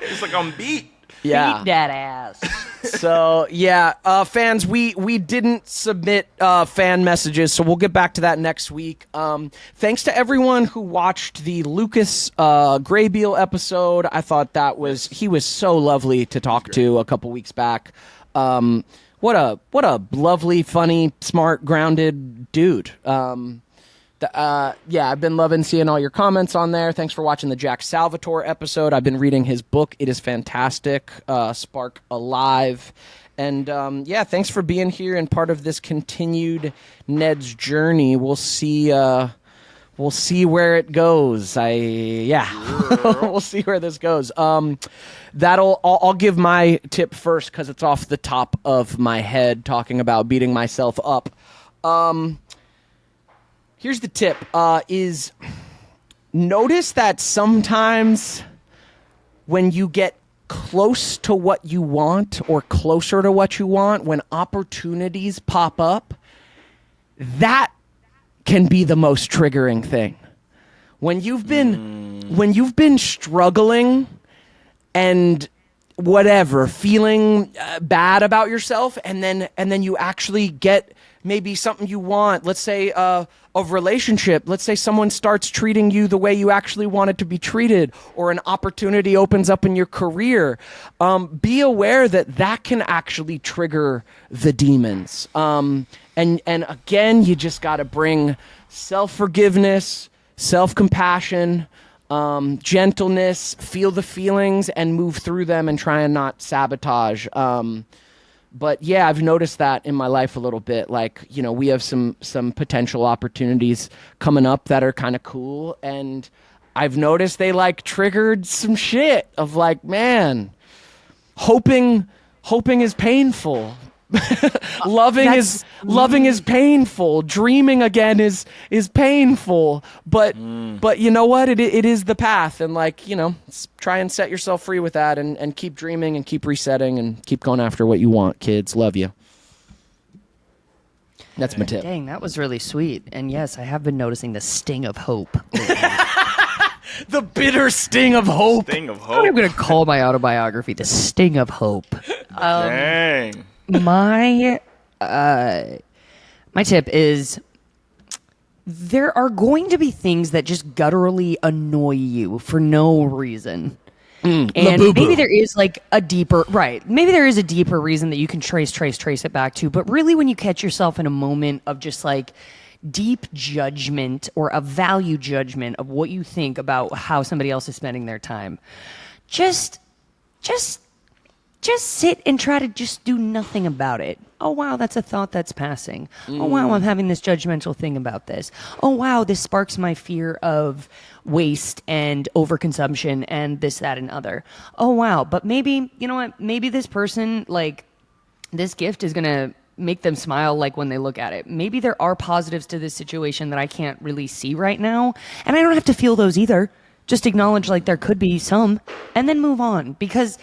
it's like I'm beat. Yeah. Beat that ass. So yeah, fans, we didn't submit fan messages, so we'll get back to that next week. Thanks to everyone who watched the Lucas Graybeal episode. I thought he was so lovely to talk to a couple weeks back. What a lovely, funny, smart, grounded dude. Yeah, I've been loving seeing all your comments on there. Thanks for watching the Jack Salvatore episode. I've been reading his book. It is fantastic. Spark Alive. And yeah, thanks for being here and part of this continued Ned's journey. We'll see where it goes. We'll see where this goes. I'll give my tip first because it's off the top of my head, talking about beating myself up. Here's the tip, is notice that sometimes when you get close to what you want or closer to what you want, when opportunities pop up, that can be the most triggering thing. When you've been struggling and whatever, feeling bad about yourself, and then you actually get maybe something you want, let's say a relationship, let's say someone starts treating you the way you actually wanted to be treated, or an opportunity opens up in your career, be aware that can actually trigger the demons. And again, you just got to bring self-forgiveness, self-compassion, gentleness, feel the feelings and move through them and try and not sabotage. But yeah, I've noticed that in my life a little bit. Like, we have some potential opportunities coming up that are kind of cool. And I've noticed they triggered some shit of man, hoping is painful. Loving is painful. Dreaming again is painful. But you know what? It is the path. And try and set yourself free with that and keep dreaming and keep resetting and keep going after what you want, kids. Love you. That's my tip. Dang, that was really sweet. And yes, I have been noticing the sting of hope. The bitter sting of hope. Sting of hope. I'm going to call my autobiography The Sting of Hope. Dang. My tip is there are going to be things that just gutturally annoy you for no reason. And Labubu. maybe there is a deeper reason that you can trace it back to. But really, when you catch yourself in a moment of just deep judgment or a value judgment of what you think about how somebody else is spending their time, just sit and try to just do nothing about it. Oh, wow, that's a thought that's passing. Oh, wow, I'm having this judgmental thing about this. Oh, wow, this sparks my fear of waste and overconsumption and this, that, and other. Oh, wow, but maybe, you know what? Maybe this person, this gift is going to make them smile when they look at it. Maybe there are positives to this situation that I can't really see right now, and I don't have to feel those either. Just acknowledge there could be some, and then move on, because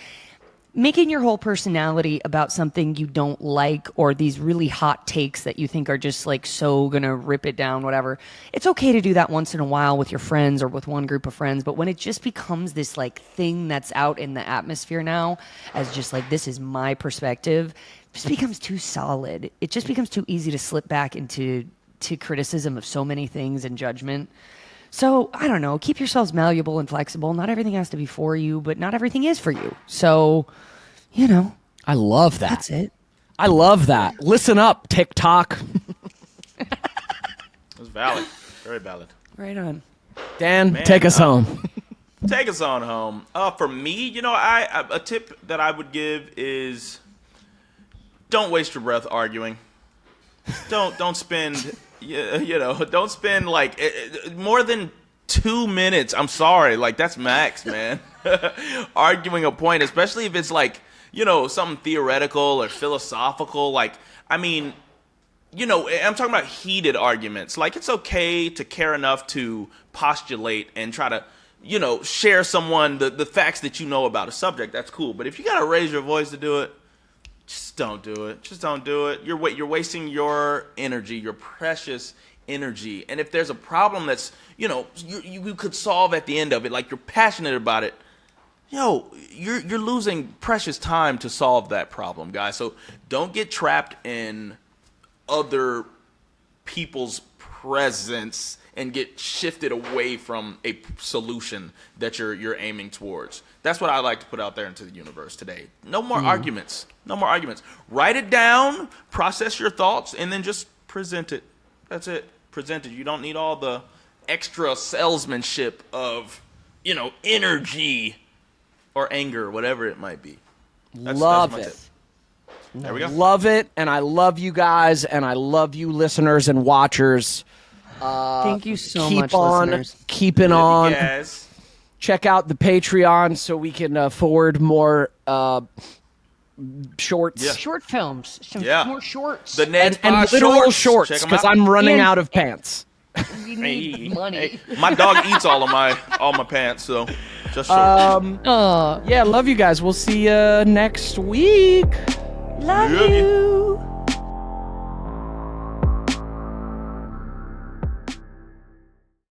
making your whole personality about something you don't like, or these really hot takes that you think are just so gonna rip it down, whatever. It's okay to do that once in a while with your friends or with one group of friends, but when it just becomes this thing that's out in the atmosphere now as just this is my perspective, it just becomes too solid. It just becomes too easy to slip back into criticism of so many things and judgment. So, I don't know, keep yourselves malleable and flexible. Not everything has to be for you, but not everything is for you. So, I love that. that's it. I love that. Listen up, TikTok. It's valid. Very valid. Right on. Dan, Man, take us home. Take us on home. For me, a tip that I would give is don't waste your breath arguing. Don't spend don't spend like more than 2 minutes. I'm sorry, like that's max, man. Arguing a point, especially if it's like something theoretical or philosophical. Like, I mean, I'm talking about heated arguments. Like, it's okay to care enough to postulate and try to, share someone the facts that you know about a subject. That's cool. But if you gotta raise your voice to do it, just don't do it. Just don't do it. You're wasting your energy, your precious energy. And if there's a problem that's, you could solve at the end of it, like you're passionate about it, you're losing precious time to solve that problem, guys. So don't get trapped in other people's presence and get shifted away from a solution that you're aiming towards. That's what I like to put out there into the universe today. No more arguments. No more arguments. Write it down, process your thoughts, and then just present it. That's it. Present it. You don't need all the extra salesmanship of, energy or anger, whatever it might be. Love that's my it. tip. There we go. Love it, and I love you guys, and I love you listeners and watchers. Thank you so Keep much, on listeners. keeping on. Yes. Check out the Patreon so we can forward more shorts. Yeah. Short films. Some Yeah. more shorts. The Neds And literal Check shorts 'em because out. I'm running And- out of pants. We need money. Hey, my dog eats all my pants, so just shorts. Oh, Yeah, love you guys. We'll see you next week. love Yeah. you.